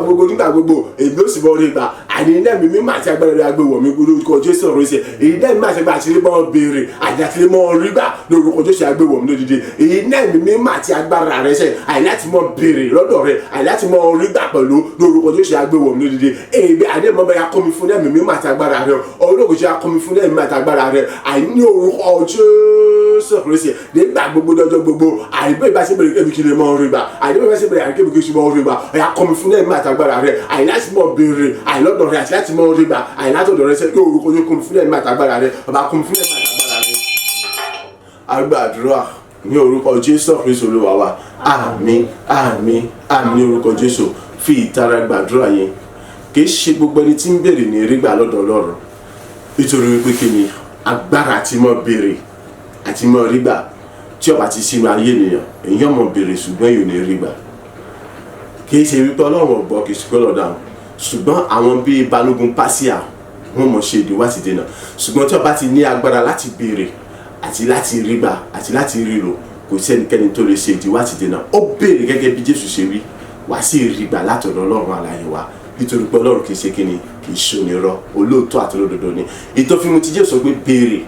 gbogbo èmi ò sì mọ rí gbà àìní iná ẹ̀mí mímọ́ àti agbára rẹ̀ agbéwọ̀ mi lórúkọ Jésù Kristi èyí náà mímọ́ àti agbára àti mọ́ béèrè àti mọ́ rí gbà lórúkọ Jésù agbéwọ̀ mi lódìdí èyí náà ẹ̀mí mímọ́ àti agbára rẹ̀ sẹ́ láti mọ béèrè lọ́dọ̀ rẹ̀ láti mọ orí gbà pẹ̀lú lórúkọ Jésù agbéwọ̀ mi lódìdí èmi àdéhùn bá ya kọ́ mi fún ẹ̀mí mímọ́ àti agbára rẹ̀ olóògùn ṣe akọ́ mi fún ẹ̀mí àti agbára rẹ̀ àìní orúkọ Jésù Kristi nígbà gbogbo lọ́jọ́ gbogbo àìbẹ́ ìbáṣepẹ̀rẹ̀ kébì kí lè mọ orí gbà àìbẹ́ ìbáṣepẹ̀rẹ̀ àìkébì kí lè mọ orí gbà ọ̀yà kọ́ mi fún ẹ̀mí àti agbára rẹ̀ àìní láti mọ béèrè àìlọ́dọ̀ rẹ̀ àti láti mọ orí gbà àìní látọ̀dọ̀ rẹ̀ sẹ́ orúkọ Jésù kọ́ mi fún ẹ̀mí àti agbára rẹ̀ ọba kọ́ mi fún ẹ̀mí àti agbára rẹ̀. Agbàdúrà ní orúkọ Jésù Kristi Olúwa wa àmín àmín àmín ní orúkọ Jésù fi ìtara gbàdúrà yẹn kì í ṣe gbogbo ẹni tí ń béèrè ní rí gbà lọ́dọ̀ Ọlọ́run nítorí wípé kí ni agbára àti mọ́ béèrè àti mọ́ rí gbà tí ó bá ti sínú ayé ènìyàn èyàn mọ̀ béèrè ṣùgbọ́n yóò ní rí gbà kì í ṣe wípé Ọlọ́run ọ̀gbọ́n kì í ṣe pé lọ́dà ṣùgbọ́n àwọn bíi balógun pásíà wọ́n mọ̀ ṣe ìdíwọ́ àti dènà ṣùgbọ́n tí ó bá ti ní agbára láti béèrè àti láti rí gbà àti láti rí lò kò sí ẹnikẹ́ni tó lè ṣe ìdíwọ́ àti dènà ó béèrè gẹ́gẹ́ bí Jésù ṣe rí wá sí rí gbà látọ̀dọ̀ Ọlọ́run alààyè wa nítorí pé Ọlọ́run kì í ṣe kíni kì í ṣe onírọ́ olóòótọ́ àti olódodo ni ìtọ́fíìmù tí Jésù sọ pé béèrè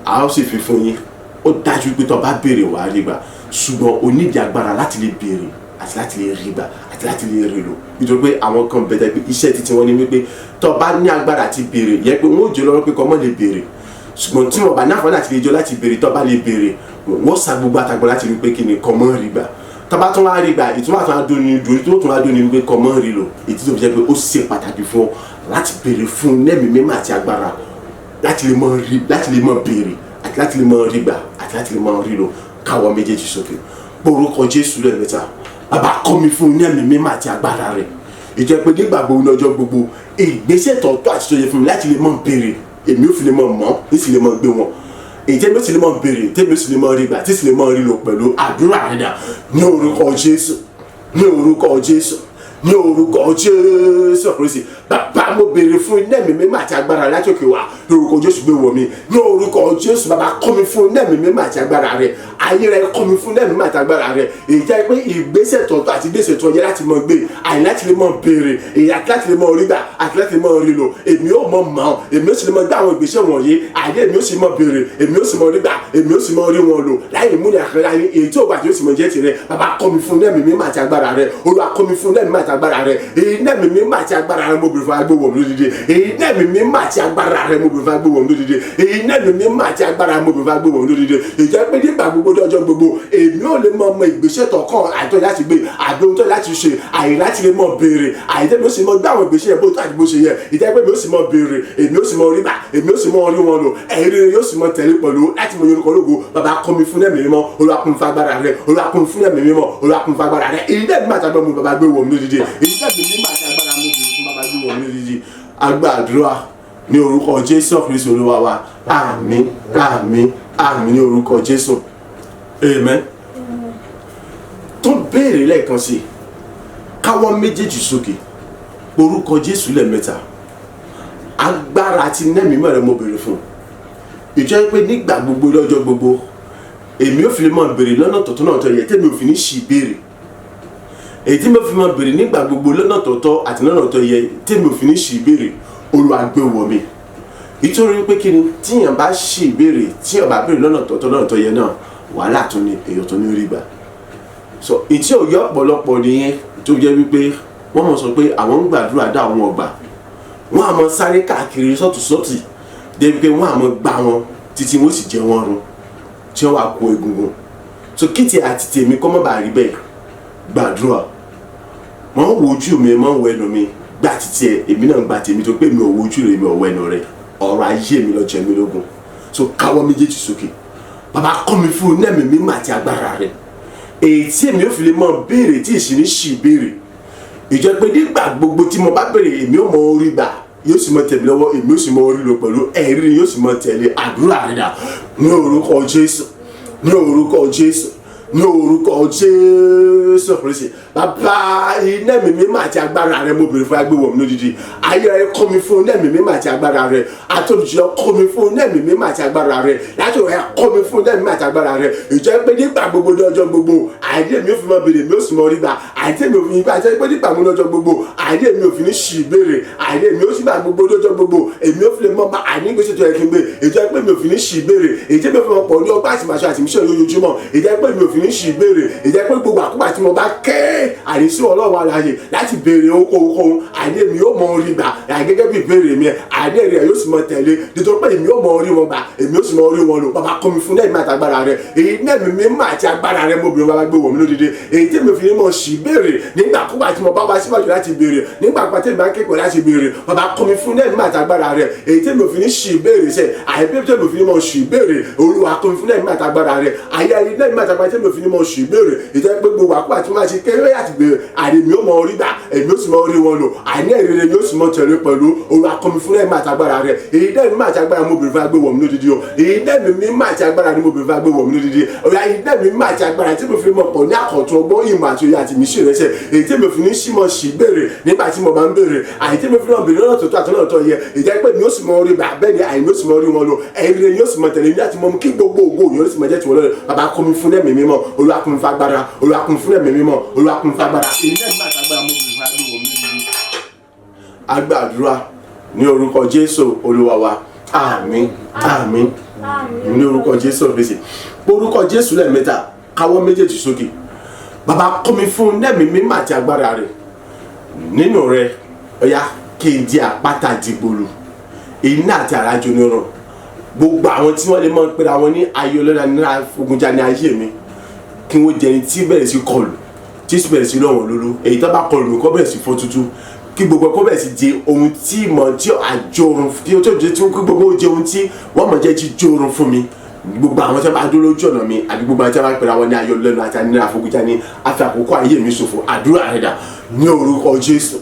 a ó sì fi fún yín ó dájú pé tó bá béèrè wàá rí gbà ṣùgbọ́n o nídìí agbára láti lè béèrè àti láti lè rí gbà àti láti lè rí lò nítorí pé àwọn kan bẹ̀rẹ̀ pé iṣẹ́ títí wọn ni wípé tó bá ní agbára àti béèrè yẹ pé wọn ò jẹ́ lọ́rọ́ pé kọ́ mọ́ lè béèrè ṣùgbọ́n tí wọn bá náà fọ́nà àti lè jọ láti béèrè tó bá lè béèrè wọ́n sa gbogbo àtàgbọ́n láti rí pé kí ni kọ́ mọ́ rí gbà tó bá tún wá rí gbà ìtumọ̀ àtúnwá dóni dùn tó tún wá dóni wípé kọ́ mọ́ rí lò èyí tó fi jẹ́ pé ó ṣe pàtàkì fún ọ láti béèrè fún nẹ́ẹ̀mí mímọ́ àti agbára láti lè mọ béèrè àti láti lè mọ rí gbà àti láti lè mọ rí lò káwọ́ méjèèjì sókè orúkọ Jésù lẹ́ẹ̀mẹ́ta bàbá kọ́ mi fún nẹ́ẹ̀mí mímọ́ àti agbára rẹ̀ ìjẹ́ pé nígbà gbogbo lọ́jọ́ gbogbo ìgbésẹ̀ tọ̀tọ̀ àti tó yẹ fún mi láti lè mọ béèrè èmi ò fi lè mọ mọ́ ní sì lè mọ gbé wọn èyí tẹ́mi ó sì lè mọ béèrè tẹ́mi ó sì lè mọ rí gbà tí sì lè mọ rí lò pẹ̀lú àdúrà rẹ̀ dà ní orúkọ Jésù ní orúkọ Jésù ní orúkọ Jésù Kristi bàbá mo béèrè fún iná ẹ̀mí mímọ́ àti agbára láti òkè wá lórúkọ Jésù gbé wọ̀ mí ní orúkọ Jésù bàbá kọ́ mi fún iná ẹ̀mí mímọ́ àti agbára rẹ̀ ayé rẹ̀ kọ́ mi fún iná ẹ̀mí mímọ́ àti agbára rẹ̀ èyí jẹ́ pé ìgbésẹ̀ tọ̀tọ̀ àti ìgbésẹ̀ tó yẹ láti mọ gbé àyè láti lè mọ béèrè èyí àti láti lè mọ rí gbà àti láti lè mọ rí lò èmi ò mọ mọ́ èmi ò sì lè mọ gbé àwọn ìgbésẹ̀ wọ̀nyí àyè èmi ò sì mọ béèrè èmi ò sì mọ rí gbà èmi ò sì mọ rí wọn lò láyé múlẹ̀ àkàrà ní èyí tí ò bá tí ó sì mọ jẹ́ tirẹ̀ bàbá kọ́ mi fún iná ẹ̀mí mímọ́ àti agbára rẹ̀ Olúwa kọ́ mi fún iná ẹ̀mí mímọ́ àti agbára rẹ̀ èyí náà mi mímọ́ àti agbára rẹ̀ mo bèrè fún agbó wọ̀n lódìdí èyí náà mi mímọ́ àti agbára rẹ̀ mo bèrè fún agbó wọ̀n lódìdí èyí náà mi mímọ́ àti agbára mo bèrè fún agbó wọ̀n lódìdí ìjẹ́ pé nígbà gbogbo dọ́jọ́ gbogbo èmi ò lè mọ ọmọ ìgbésẹ̀ tọ̀kan àìtọ́ láti gbé àbí ohun tó láti ṣe àyè láti lè mọ béèrè àyè mi ò sì mọ gbé àwọn ìgbésẹ̀ bó tó àti bó ṣe yẹ ìjẹ́ pé mi ò sì mọ béèrè èmi ò sì mọ rí bá èmi ò sì mọ rí wọn lò ẹ̀rí rẹ̀ yóò sì mọ tẹ̀lé pẹ̀lú láti mọ yorùkọ lógo bàbá kọ́ mi fún ẹ̀mí mímọ́ Olúwa kún mi fún agbára rẹ̀ Olúwa kún mi fún ẹ̀mí mímọ́ Olúwa kún mi fún agbára rẹ̀ èyí náà mi máa tàgbọ́ mu bàbá gbé wọ̀ mí lódìdí èyí náà mi máa tàgbára mu fún bàbá gbé wọ̀ mí lódìdí agbàdúrà ní orúkọ Jésù Kristi Olúwa wa àmín àmín àmín ní orúkọ Jésù amen. tó béèrè lẹ́ẹ̀kan sí káwọ́ méjèèjì sókè orúkọ Jésù lẹ́ẹ̀mẹ́ta. Agbára àti nẹ́ẹ̀mí mọ́ rẹ mo béèrè fún. Ìjọ pé nígbà gbogbo lọ́jọ́ gbogbo èmi ò fi lè máa béèrè lọ́nà tọ̀tọ̀ náà tó yẹ tẹ́mi ò fi ní ṣì béèrè. Èyí tí mo fi máa béèrè nígbà gbogbo lọ́nà tọ̀tọ̀ àti lọ́nà tó yẹ tẹ́mi ò fi ní ṣì béèrè, Olúwa gbé wọ̀ mí. Nítorí pé kí ni tíyàn bá ṣì béèrè tíyàn bá béèrè lọ́nà tọ̀tọ̀ lọ́nà tó yẹ náà wàhálà tó ní èèyàn tó ní rí gbà. So ìtí ò yọ ọ̀pọ̀lọpọ̀ nìyẹn tó jẹ́ wípé wọ́n mọ̀ sọ pé àwọn ń gbàdúrà dá àwọn ọgbà. Wọ́n á mọ sáré káàkiri sọ́tùsọ́tì débi pé wọ́n á mọ gbá wọn títí wọ́n sì jẹ wọ́n run tí wọ́n wá kó egungun. So kìtì àti tèmi kọ́ mọ́ bá rí bẹ́ẹ̀ gbàdúrà. Mọ̀ ń wo ojú mi, mọ̀ ń wo ẹnu mi, gbà títí ẹ̀ èmi náà ń gbà tèmi tó pé mi ò wo ojú rẹ̀ mi ò wo ẹnu rẹ̀. Ọ̀rọ̀ ayé mi ló jẹ mí lógún. So káwọ́ méjèèjì sókè. Bàbá kọ́ mi fún nẹ́ẹ̀mí mímọ́ àti agbára rẹ̀. Èyí tí èmi ò fi lè mọ béèrè tí ìṣì ní ṣì béèrè. Ìjọ pé nígbà gbogbo tí mo bá béèrè èmi ò mọ orí gbà yóò sì mọ tẹ̀lé lọ́wọ́ èmi ò sì mọ orí lò pẹ̀lú ẹ̀rí yóò sì mọ tẹ̀lé àdúrà rẹ̀ dà ní orúkọ Jésù, ní orúkọ Jésù, ní orúkọ Jésù Kristi. Bàbá iná mi mímọ́ àti agbára rẹ mo béèrè fún agbéwọ̀ mi lódìdí. Ayé rẹ kọ́ mi fún iná mi mímọ́ àti agbára rẹ. Àtòlùjọ kọ́ mi fún iná mi mímọ́ àti agbára rẹ. Látò rẹ kọ́ mi fún iná mi mímọ́ àti agbára rẹ. Ìjọ pé nígbà gbogbo lọ́jọ́ gbogbo àìdí mi ò fi mọ béèrè mi ò sì mọ rí gbà. Àìdí mi ò fi gbà jẹ́ pé nígbà gbogbo lọ́jọ́ gbogbo àìdí mi ò fi ní ṣì béèrè. Àìdí mi ò sì gbà gbogbo lọ́jọ́ gbogbo èmi ò fi lè mọ àìní gbèsè tó yẹ kí n gbé. Ìjọ pé mi ò fi ní ṣì béèrè. Ìjọ pé mi ò pọ̀ ní ọgbà àti màṣọ àti míṣẹ́ lójoojúmọ́. Ìjọ pé mi ò fi ní ṣì béèrè. Ìjọ pé gbogbo àkókò tí mo bá kẹ́ àìsí Ọlọ́run aláyè láti béèrè ohunkóhun àìní èmi yóò mọ orí gbà gẹ́gẹ́ bí ìbéèrè mi àìní rẹ̀ yóò sì mọ tẹ̀lé nítorí pé èmi yóò mọ orí wọn gbà èmi yóò sì mọ orí wọn lò. Bàbá kọ́ mi fún nẹ́ẹ̀mí àti agbára rẹ̀. Èyí nẹ́ẹ̀mí mímọ́ àti agbára rẹ̀ mo béèrè bàbá gbé wọ̀ mí lódìdí. Èyí tí mi fi ní mọ̀ sí béèrè nígbà kúgbà tí mo bá wá síwájú láti béèrè nígbà pàtẹ́ ìbá kékeré láti béèrè. Bàbá kọ́ mi fún nẹ́ẹ̀mí àti agbára rẹ̀. Èyí tí mi fi ní sí béèrè sẹ́ àìpé tí mi fi ní mọ̀ sí béèrè Olúwa kọ́ mi fún nẹ́ẹ̀mí àti agbára rẹ̀. Ayé nẹ́ẹ̀mí àti agbára tí mi fi ní mọ̀ sí béèrè ìjẹ́ pé gbogbo àkókò àti máa ṣe kéré àti béèrè àìní mi ó mọ orí gbà èmi ó sì mọ orí wọn lò àìní ìrere yóò sì mọ tẹ̀lé pẹ̀lú Olúwa kọ́ mi fún nẹ́ẹ̀mí àti agbára rẹ̀. Èyí nẹ́ẹ̀mí àti agbára mo béèrè fún agbéwọ̀ mi lódìdí o. Èyí nẹ́ẹ̀mí mímọ́ àti agbára ni mo béèrè fún agbéwọ̀ mi lódìdí. Èyí nẹ́ẹ̀mí mímọ́ àti agbára tí mo fi mọ̀ pọ̀ ní àkọ́tún ọgbọ́n ìmọ̀ àti òye àti mísí rẹ̀ sẹ̀. Èyí tí mo fi ní sí mọ̀ sí béèrè nígbà tí mo bá ń béèrè àyè tí mo fi náà béèrè lọ́nà tó tó àti lọ́nà tó yẹ ìjẹ́ pé mi ó sì mọ orí gbà bẹ́ẹ̀ ni àìní ó sì mọ orí wọn lò ẹ̀rí rẹ̀ yóò sì mọ tẹ̀lé ní àti mọ kí gbogbo ògo yóò sì mọ jẹ́ tiwọn lọ́rẹ̀. Bàbá kọ́ mi fún nẹ́ẹ̀mí mímọ́ Olúwa kọ́ mi fún agbára Olúwa kọ́ mi fún nẹ́ẹ̀mí mímọ́ Olúwa kọ́ mi fún agbára. Èyí nẹ́ẹ̀mí àti agbára mo béèrè fún agbéwọ̀ mi lódìdí. Agbàdúrà ní orúkọ Jésù Olúwa wa àmín àmín ní orúkọ Jésù Kristi. Orúkọ Jésù lẹ́ẹ̀mẹ́ta káwọ́ méjèèjì sókè. Bàbá kọ́ mi fún nẹ́ẹ̀mí mímọ́ àti agbára rẹ̀ nínú rẹ̀ ọ̀yá kí n di àpáta dìgbòlù iná àti àràjò nírun gbogbo àwọn tí wọ́n lè mọ̀ pé àwọn ní ayé ọlọ́dà ní ogunjà ní ayé mi kí wọ́n jẹni tí bẹ̀rẹ̀ sí kọlù tí bẹ̀rẹ̀ sí lọ́wọ́ lólu èyí tó bá kọlù mi kọ́ bẹ̀rẹ̀ sí fọ́ tútù kí gbogbo ẹ̀kọ́ bẹ̀rẹ̀ sí di ohun tí mọ̀ tí àjòrùn tí ó tó jẹ́ tí ó kí gbogbo jẹ́ ohun tí wọ́n mọ̀ jẹ́ jíjòrùn fún mi gbogbo àwọn tí wọ́n bá dúró lójú ọ̀nà mi àti gbogbo àwọn tí wọ́n bá pẹ̀lú àwọn ní ayọ̀ lẹ́nu àti àníní àfọ̀gùjà ní àfi àkókò ayé mi ṣòfò àdúrà rẹ̀ dà ní orúkọ Jésù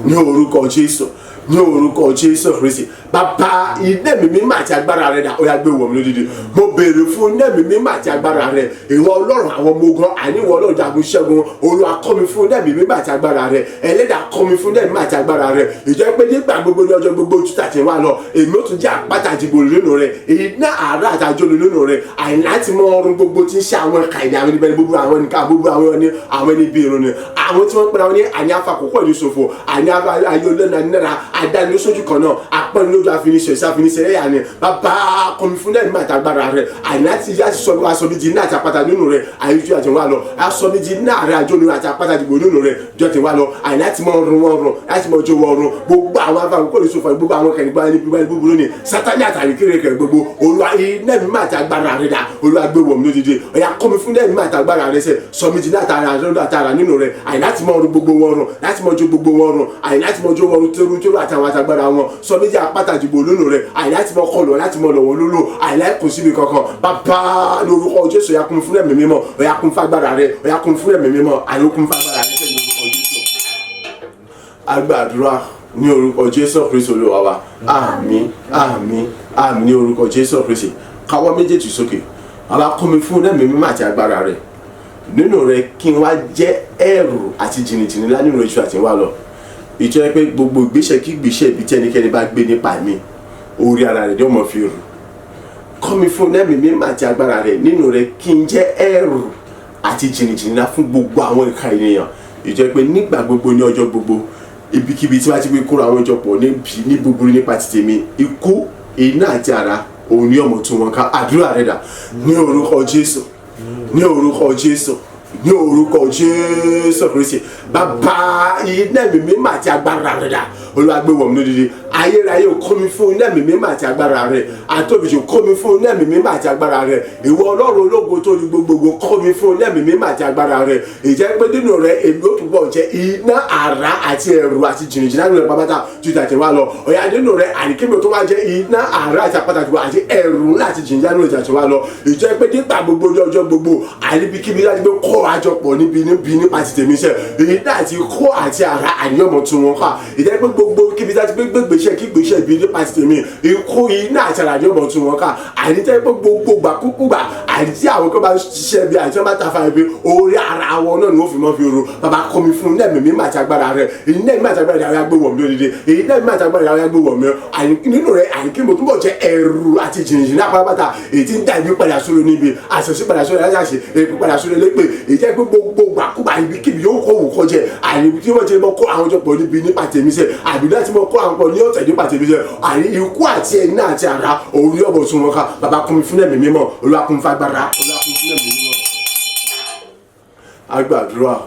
ní orúkọ Jésù ní orúkọ Jésù Kristi. Bàbá iná mi mímọ́ àti agbára rẹ̀ dà ó yá gbé wọ̀ mí lódìdí. Mo béèrè fún iná mi mímọ́ àti agbára rẹ̀ ìwọ Ọlọ́run àwọn ọmọ ogun àní ìwọ Ọlọ́run jagun ṣẹ́gun Olúwa kọ́ mi fún iná mi mímọ́ àti agbára rẹ̀ Ẹlẹ́dàá kọ́ mi fún iná mi mímọ́ àti agbára rẹ̀ ìjẹ́ pé nígbà gbogbo ní ọjọ́ gbogbo ojú tàtí wá lọ èmi ó tún jẹ́ àpáta àdìgbò nínú rẹ̀ iná àárá àtàjọ nínú rẹ̀ àìláti mọ ọrùn gbogbo tí ń ṣe àwọn ẹ̀ka ìdí àwọn ẹni gbogbo àwọn ẹnìkan gbogbo àwọn ẹni bí irun ni àwọn tí wọ́n pera wọn ní àní afakókò ìlú ṣòfò àní ayé olóńgbò náírà àdáni sójú kan náà apẹ́ni lójú àfiníṣẹ́ ìṣàfiníṣẹ́ ẹ̀yà ni bàbá kọ́mi fún náà nígbà agbára rẹ̀ àní láti yá aṣọ méjì ní àti àpáta nínú rẹ̀ àyíjú àti wà lọ aṣọ méjì ní àárẹ̀ àjọ nínú àti àpáta ìdìbò nínú rẹ̀ jọ ti wà lọ àní láti mọ ọrùn wọn rùn láti mọ ọjọ́ wọn rùn gbogbo àwọn afakókò ìlú ṣòfò gbogbo àwọn kẹ̀lẹ́gbà ní búburú ni Sátánì àtàrí kéré kẹ̀ gbogbo Olúwa iná mi máa ti agbára rẹ̀ dà Olúwa gbé wọ̀ mí lódìdí ọ̀yà kọ́mi fún náà mi máa ti agbára rẹ̀ sẹ̀ sọ méjì ní àtàrà nínú rẹ̀ àní láti mọ ọrùn gbogbo wọn rùn láti mọ ọjọ́ gbogbo wọn rùn àní láti mọ ọjọ́ wọn rùn tẹ́rù àtàwọn àtàgbára wọn sọ méjì àpáta ìdìbò lónìí rẹ̀ àní láti mọ kọlù láti mọ lọ́wọ́ lólò àní láti kò síbi kankan bàbá lórúkọ Jésù ọ̀yà kún fún ẹ̀mí mímọ́ ọ̀yà kún fún agbára rẹ̀ ọ̀yà kún fún ẹ̀mí mímọ́ àní kún fún agbára rẹ̀ sẹ́yìn lórúkọ Jésù. Agbàdúrà ní orúkọ Jésù Kristi Olúwa wa àmín àmín àmín ní orúkọ Jésù Kristi káwọ́ méjèèjì sókè àwa kún mi fún ẹ̀mí mímọ́ àti agbára rẹ̀ nínú rẹ̀ kí n wá jẹ́ ẹ̀rù àti jìnnìjìnnì lá nínú iṣu àti wá lọ ìjọ pé gbogbo ìgbésẹ̀ kí ìgbésẹ̀ ibi tí ẹnikẹ́ni bá gbé nípa mi orí ara rẹ̀ ni ó mọ̀ fi rù. Kọ́ mi fún ẹ̀mí mímọ́ àti agbára rẹ̀ nínú rẹ̀ kí n jẹ́ ẹ̀rù àti jìnnìjìnnà fún gbogbo àwọn ìka ènìyàn. Ìjọ pé nígbà gbogbo ní ọjọ́ gbogbo ibikíbi tí wọ́n ti gbé kóra àwọn ìjọ pọ̀ ní búburú nípa ti tèmi ikú iná àti ara òun ni ọmọ tún wọn ká. Àdúrà rẹ̀ dà ní orúkọ Jésù, ní orúkọ Jésù, ní orúkọ Jésù Kristi. Bàbá iná ẹ̀mí mímọ́ àti agbára rẹ̀ dà Olúwa gbé wọ̀ mí lódìdí. Ayérayé ò kọ́ mi fún iná ẹ̀mí mímọ́ àti agbára rẹ̀. Àtòbìjì kọ́ mi fún iná ẹ̀mí mímọ́ àti agbára rẹ̀. Ìwọ Ọlọ́run ológo tó ní gbogbogbò kọ́ mi fún iná ẹ̀mí mímọ́ àti agbára rẹ̀. Ìjẹ́ pé nínú rẹ̀ èmi ó túbọ̀ jẹ́ iná àrá àti ẹ̀rù àti jìnnìjìnnà nínú rẹ̀ pápátá ju tàtẹ̀ wá lọ. Ọ̀yà nínú rẹ̀ àríkèmí tó wá jẹ́ iná àrá àti àpáta jù àti ẹ̀rù ńlá àti jìnnìjìnnà nínú tàtẹ̀ wá lọ. Ìjẹ́ pé nígbà gbogbo ní ọjọ́ gbogbo àríbíkíbi láti gbé kọ́ àjọpọ̀ níbi nípa ti tèmi iṣẹ́. Iná àti kọ́ àti àrá àníyànmọ́ tún wọn ká. Ìjẹ́ pé gbogbo kíbi láti gbé gbèsè kí gbèsè ibi nípa ti tèmi ikú iná àti àrá àníyànmọ́ tún wọn ká. Àníjẹ́ pé gbogbo gbà kúkú gbà àti àwọn kan bá ṣiṣẹ́ bí àti wọ́n bá ta fa ibi orí ara wọn náà ni wọ́n fi mọ́ fi ro. Bàbá kọ́ mi fún iná ẹ̀mí mímọ́ àti agbára rẹ̀. Iná ẹ̀mí àti agbára rẹ̀ gbé wọ̀ mí lódìdí. Iná ẹ̀mí àti agbára rẹ̀ gbé wọ̀ mí. Nínú rẹ̀ àníkí mo túbọ̀ jẹ́ ẹ̀rù àti jìnnìjìnnà pátápátá èyí tí ń dà ibi padà sórí níbi àṣẹṣe padà sórí aláṣẹ èpè padà sórí elépè. Ìjẹ́ pé gbogbo gbàkúgbà ibikíbi yóò kó òun kọjẹ àní tí wọ́n ti mọ kó àwọn ọjọ́ pọ̀ níbi nípa tèmi sẹ́ àbí láti mọ kó àwọn pọ̀ ní ọ̀tẹ̀ nípa tèmi sẹ́ àní ikú àti ẹ̀yìn náà àti àrá òun ní ọ̀bọ̀ tún wọn ká. Bàbá kún mi fún ẹ̀mí mímọ́ Olúwa kún mi fún agbára Olúwa kún mi fún ẹ̀mí mímọ́. Agbàdúrà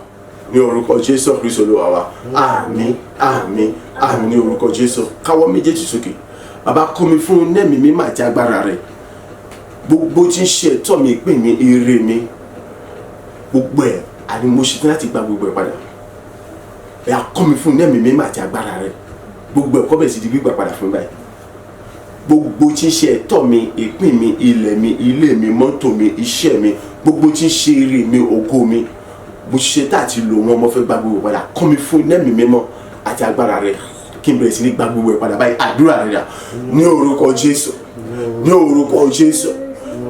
ní orúkọ Jésù Kristi Olúwa wa. Àmín àmín àmín ní orúkọ Jésù. Káwọ́ méjèèjì sókè. Bàbá kún mi fún ẹ̀mí mímọ́ àti agbára rẹ̀. Gbogbo tí ń ṣe ẹ̀tọ́ mi ìpín mi ire mi gbogbo ẹ̀ àní mo ṣetán láti gba gbogbo ẹ̀ padà. Ẹ kọ́ mi fún ẹ̀mí mímọ́ àti agbára rẹ̀. Gbogbo ẹ̀kọ́ bẹ̀ sí di gbígbà padà fún báyìí. Gbogbo tí ń ṣe ẹ̀tọ́ mi ìpín mi ilẹ̀ mi ilé mi mọ́tò mi iṣẹ́ mi gbogbo tí ń ṣe ire mi ògo mi mo ṣe tá àti lò wọn mo fẹ́ gba gbogbo padà. Kọ́ mi fún ẹ̀mí mímọ́ àti agbára rẹ̀ kí n bẹ̀rẹ̀ sí ní gba gbogbo ẹ̀ padà báyìí. Àdúrà rẹ̀ dà ní orúkọ Jésù, ní orúkọ Jésù,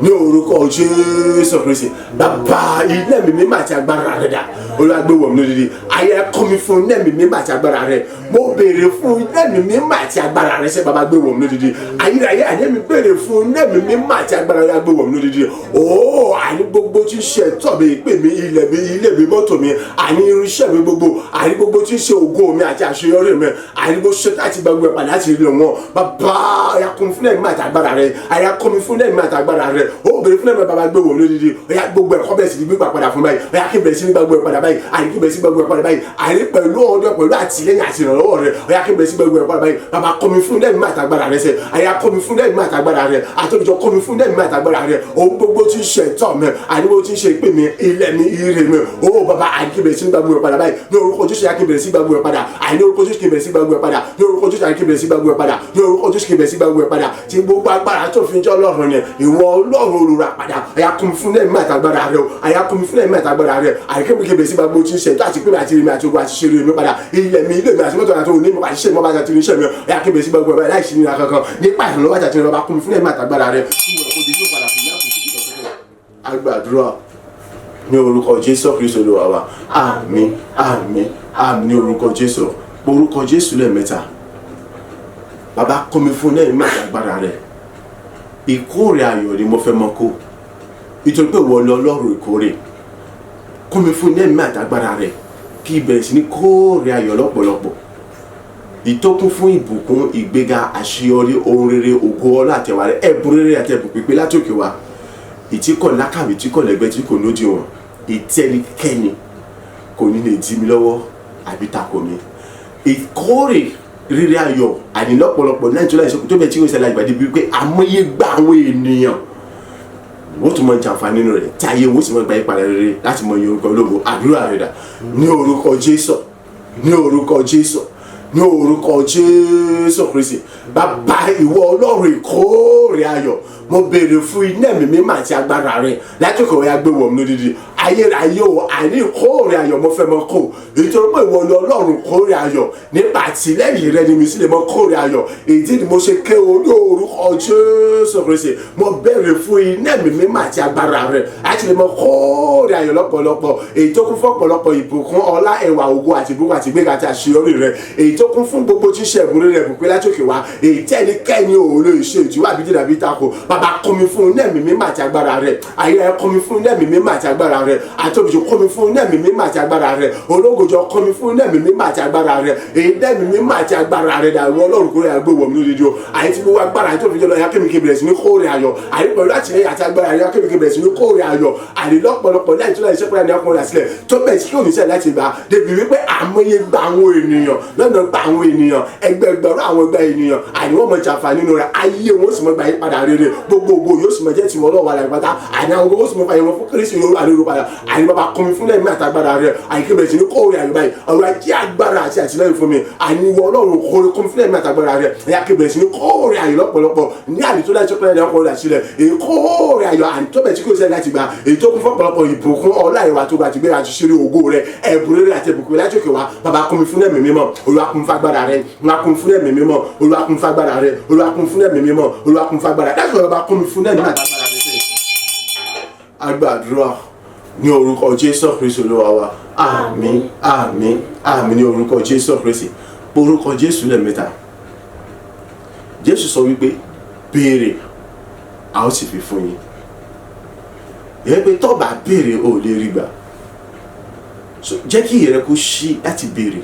ní orúkọ Jésù Kristi. Bàbá iná ẹ̀mí mímọ́ àti agbára rẹ̀ dà Olúwa gbé wọ̀ mí lódìdí. Ayé kọ́ mi fún iná ẹ̀mí mímọ́ àti agbára rẹ̀. Mo béèrè fún iná ẹ̀mí mímọ́ àti agbára rẹ̀ sẹ́ bàbá gbé wọ̀ mí lódìdí. Ayérayé àní mi béèrè fún iná ẹ̀mí mímọ́ àti agbára rẹ̀ gbé wọ̀ mí lódìdí. Ó àní gbogbo tí ń ṣe ẹ̀tọ́ mi ìpè mi ilẹ̀ mi ilé mi mọ́tò mi àní irinṣẹ́ mi gbogbo àní gbogbo tí ń ṣe ògo mi àti àṣeyọrí mi àní gbogbo ṣe láti gba gbogbo ẹ̀ padà láti rí wọn. Bàbá ayé kọ́ mi fún ẹ̀mí àti agbára rẹ̀. Ayé kọ́ mi fún ẹ̀mí àti agbára rẹ̀. Ó béèrè fún ẹ̀mí bàbá gbé wọ̀ mí lódìdí. Ọ̀yá gbogbo ẹ̀kọ́ bẹ̀rẹ̀ sí ní gbígbà padà fún báyìí. Ọ̀yá kí n bẹ̀rẹ̀ sí ní gbàgbọ́ ẹ̀ padà báyìí. Àní kí n bẹ̀rẹ̀ sí gbàgbọ́ ẹ̀ padà báyìí. Àní pẹ̀lú ọdọ pẹ̀lú àtìlẹ́yìn àti ìrànlọ́wọ́ rẹ̀. Ọ̀yá kí n bẹ̀rẹ̀ sí gbàgbọ́ ẹ̀ padà báyìí. Bàbá kọ́ mi fún ẹ̀mí àti agbára rẹ̀ sẹ́. Àyà kọ́ mi fún ẹ̀mí àti agbára rẹ̀. Àtòjọ kọ́ mi fún ẹ̀mí àti agbára rẹ̀. Ohun gbogbo tí ń ṣe ẹ̀tọ́ mi àní gbogbo tí ń ṣe ìpè mi ilẹ̀ mi ire mi. Ó bàbá àní kí n bẹ̀rẹ̀ sí gbàgbọ́ ẹ̀ padà báyìí. Ní orúkọ Jésù yá kí n bẹ̀rẹ̀ sí gbàgbọ́ ẹ̀ padà. Àní orúkọ Jésù kí n bẹ̀rẹ̀ sí gbàgbọ́ ẹ̀ padà. Ní orúkọ Jésù yá kí n bẹ̀rẹ̀ sí gbàgbọ́ ẹ̀ padà. Ní orúkọ Jésù kí n bẹ̀rẹ̀ sí gbàgbọ́ ẹ̀ padà. Tí gbogbo agbára tó fi ń jẹ́ Ọlọ́run ni ìwọ Ọlọ́run olùràpadà. Àyà kún mi fún ẹ̀mí àti agbára rẹ̀. Àyà kún mi fún ẹ̀mí àti agbára rẹ̀. Àyà kí n bẹ̀rẹ̀ sí gbàgbọ́ tí ń ṣe àti pé àti ìrìn àti ogun àti ṣeré mi padà. Ilẹ̀ mi ilé mi àti mọ́tò àti òun ní mo àti ṣe mọ́ bá àti irinṣẹ́ mi. Àyà kí n bẹ̀rẹ̀ sí gbàgbọ́ ẹ̀ láì sí nira kankan nípa ìrànlọ́wọ́ àti ìrànlọ́wọ́ kún mi fún ẹ̀mí àti agbára rẹ̀. Agbàdúrà ní orúkọ Jésù Kristi Olúwa wa. Àmín àmín àmín ní orúkọ Jésù. Orúkọ Jésù lẹ́ẹ̀mẹ́ta. Bàbá kọ́ mi fún ẹ̀mí àti agbára rẹ̀. Ìkórè ayọ̀ ni mo fẹ́ mọ́ kó. Nítorí pé ìwọ ni Ọlọ́run ìkórè. Kọ́ mi fún ẹ̀mí àti agbára rẹ̀ kí ìbẹ̀rẹ̀ sí ní kórè ayọ̀ lọ́pọ̀lọpọ̀. Ìtókùn fún ìbùkún ìgbéga àṣeyọrí ohun rere ògo ọlá àtẹwà rẹ̀ ẹ̀bùn rere àti ẹ̀bùn pípé látòkè wá. Ìtíkọ̀ lákàwé tí kò lẹ́gbẹ́ tí kò lódiwọ̀n ìtẹ́nikẹ́ni kò ní lè dí mi lọ́wọ́ àbí takò mi. Ìkórè rere ayọ̀ àní lọ́pọ̀lọpọ̀ Nàìjíríà ìṣòkò tó bẹ̀ tí ó ṣẹlẹ̀ àgbàdì bíi pé àmọye gba àwọn ènìyàn wọ́n tún mọ jàǹfààní nínú rẹ̀ tí ayé wọ́n sì mọ gba ìpàdé rere láti mọ iye orúkọ ológo. Àdúrà rẹ̀ dà ní orúkọ Jésù, ní orúkọ Jésù, ní orúkọ Jésù Kristi. Bàbá ìwọ Ọlọ́run ìkórè ayọ̀ mo béèrè fún iná ẹ̀mí mímọ́ àti agbára rẹ láti kọ̀ ya gbé wọ̀ mí lódìdí ayérayé o àní ìkórè ayọ̀ mo fẹ́ mọ kó nítorí pé ìwọ ni ọlọ́run kórè ayọ̀ nípa àtìlẹ́yìn rẹ ni mi sì lè mọ kórè ayọ̀ èyí ni mo ṣe ké o ní orúkọ Jésù Kristi mo béèrè fún iná ẹ̀mí mímọ́ àti agbára rẹ láti lè mọ kórè ayọ̀ lọ́pọ̀lọpọ̀ èyí tó kún fún ọ̀pọ̀lọpọ̀ ìbùkún ọlá ẹwà ògo àti ìbùkún àti ìgbéga àti àṣeyọrí rẹ èyí tó kún fún gbogbo tíṣẹ́ ìbúrẹ́ rẹ bùpẹ́ látòkè wá èyí tẹ́nikẹ́ni ò lè ṣe ìjìwà bíi dìdàbí tako bàbá kún mi fún iná ẹ̀mí mímọ́ àti agbára rẹ ayé ẹ kún mi fún iná ẹ̀mí mímọ́ àti agbára rẹ àtòbìjọ kún mi fún iná ẹ̀mí mímọ́ àti agbára rẹ ológojọ kún mi fún iná ẹ̀mí mímọ́ àti agbára rẹ èyí iná ẹ̀mí mímọ́ àti agbára rẹ dàrú ọlọ́run kúrẹ́ àgbé wọ̀ mí lódìdí o àyè tí gbogbo agbára àti òfin jẹ́ lọ́ọ́ yakémike bẹ̀rẹ̀ sí ní kóòrè ayọ̀ àyè pẹ̀lú àtìlẹ́yìn àti agbára rẹ yakémike bẹ̀rẹ̀ sí ní kóòrè ayọ̀ àyè lọ́pọ̀lọpọ̀ láì tó láì sẹ́pẹ́rẹ́ ní ọkùnrin àtìlẹ̀ tó bẹ̀ tí kò ní sẹ́ láti gbà débi wípé àmọye gba àwọn ènìyàn lọ́nà gba àwọn ènìyàn ẹgbẹgbẹ̀rún àwọn ẹgbẹ́ ènìyàn àní wọ́n mọ̀ jàǹfà nínú rẹ̀ ayé wọn sì mọ̀ gbà yín padà rere gbogbogbò yóò sì mọ̀ jẹ́ tiwọn lọ́wọ́ àlàyé pátá àní àwọn gbogbo sì mọ̀ fàyẹ̀wò fún Kristi yóò rà lóru padà àní bàbá kún mi fún lẹ́yìn àtàgbára rẹ̀ àyíké bẹ̀rẹ̀ sí ní kóòrè àyè báyìí ọ̀rọ̀ ajé agbára àti àtìlẹ́yìn fún mi àní wọ ọlọ́run kóòrè kún mi fún lẹ́yìn àtàgbára rẹ̀ àyíké bẹ̀rẹ̀ sí ní kóòrè àyè lọ́pọ̀lọpọ̀ ní àlè tó dájú pé ẹ̀dá kóòrè àṣìlẹ̀ èyí kóòrè ayọ̀ àní tó bẹ̀ tí kò sẹ́ láti gbà èyí tó kún fún ọ̀pọ̀lọpọ̀ ìbùkún ọlá ìwà tó gbà ti gbé àti ṣeré ògo rẹ̀ ẹ̀bùn rere àti ìbùkún láti òkè wá bàbá kún mi fún ẹ̀mí mímọ́ Olúwa kún mi fagbára rẹ̀ Olúwa kún mi fún ẹ̀mí mímọ́ Olúwa kún mi fagbára rẹ̀ Olúwa kún mi fún ẹ̀mí mímọ́ Olúwa kún mi fagbára dájú ọlọ́ba kún mi fún ẹ̀mí àgbàgbára rẹ̀ sẹ́yìn. Agbàdúrà ní orúkọ Jésù Kristi Olúwa wa àmín àmín àmín ní orúkọ Jésù Kristi orúkọ Jésù lẹ́ẹ̀mẹ́ta. Jésù sọ wípé béèrè a ó sì fi fún yín ìyẹn pé tó bá béèrè ò lè rí gbà jẹ́ kí ìyẹn kó ṣí láti béèrè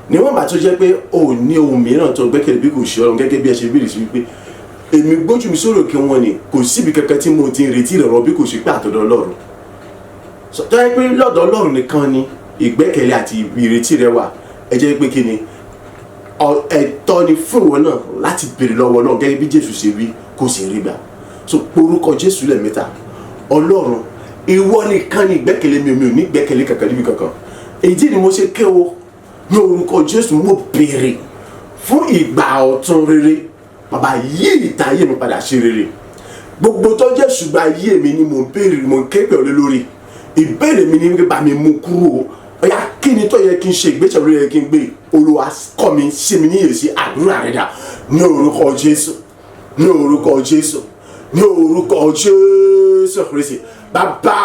níwọ̀n bá tó jẹ́ pé ò ní ohun mìíràn tó gbẹ́kẹ̀lé bí kò ṣe Ọlọ́run gẹ́gẹ́ bí ẹ ṣe béèrè sí wípé èmi gbójú mi sórí òkè wọn ni kò síbi kankan tí mo ti ń retí ìrànwọ́ bí kò ṣe pé àtọ̀dọ̀ Ọlọ́run tó yẹ pé lọ́dọ̀ Ọlọ́run nìkan ni ìgbẹ́kẹ̀lé àti ìrètí rẹ wà ẹ jẹ́ pé kí ni ẹ̀tọ́ ni fún ìwọ náà láti béèrè lọ́wọ́ Ọlọ́run gẹ́gẹ́ bí Jésù ṣe wí kò sì rí gbà so orúkọ Jésù lẹ́ẹ̀mẹ́ta Ọlọ́run ìwọ nìkan ni ìgbẹ́kẹ̀lé mi ò ní ìgbẹ́kẹ̀lé kankan níbi kankan èyí ni mo ṣe ké o ní orúkọ Jésù mo béèrè fún ìgbà ọ̀tun rere bàbá yí ìta ayé mi padà ṣe rere gbogbo tó jẹ́ ṣùgbọ́n ayé mi ni mo béèrè mo ké pè ọ́ lé lórí ìbéèrè mi ni bá mi mú kúrò ọ̀yà kí ni tó yẹ kí n ṣe ìgbésẹ̀ lórí yẹ kí n gbé Olúwa kọ́ mi ṣe mi níyèsí àdúrà rẹ̀ dà ní orúkọ Jésù ní orúkọ Jésù ní orúkọ Jésù Kristi bàbá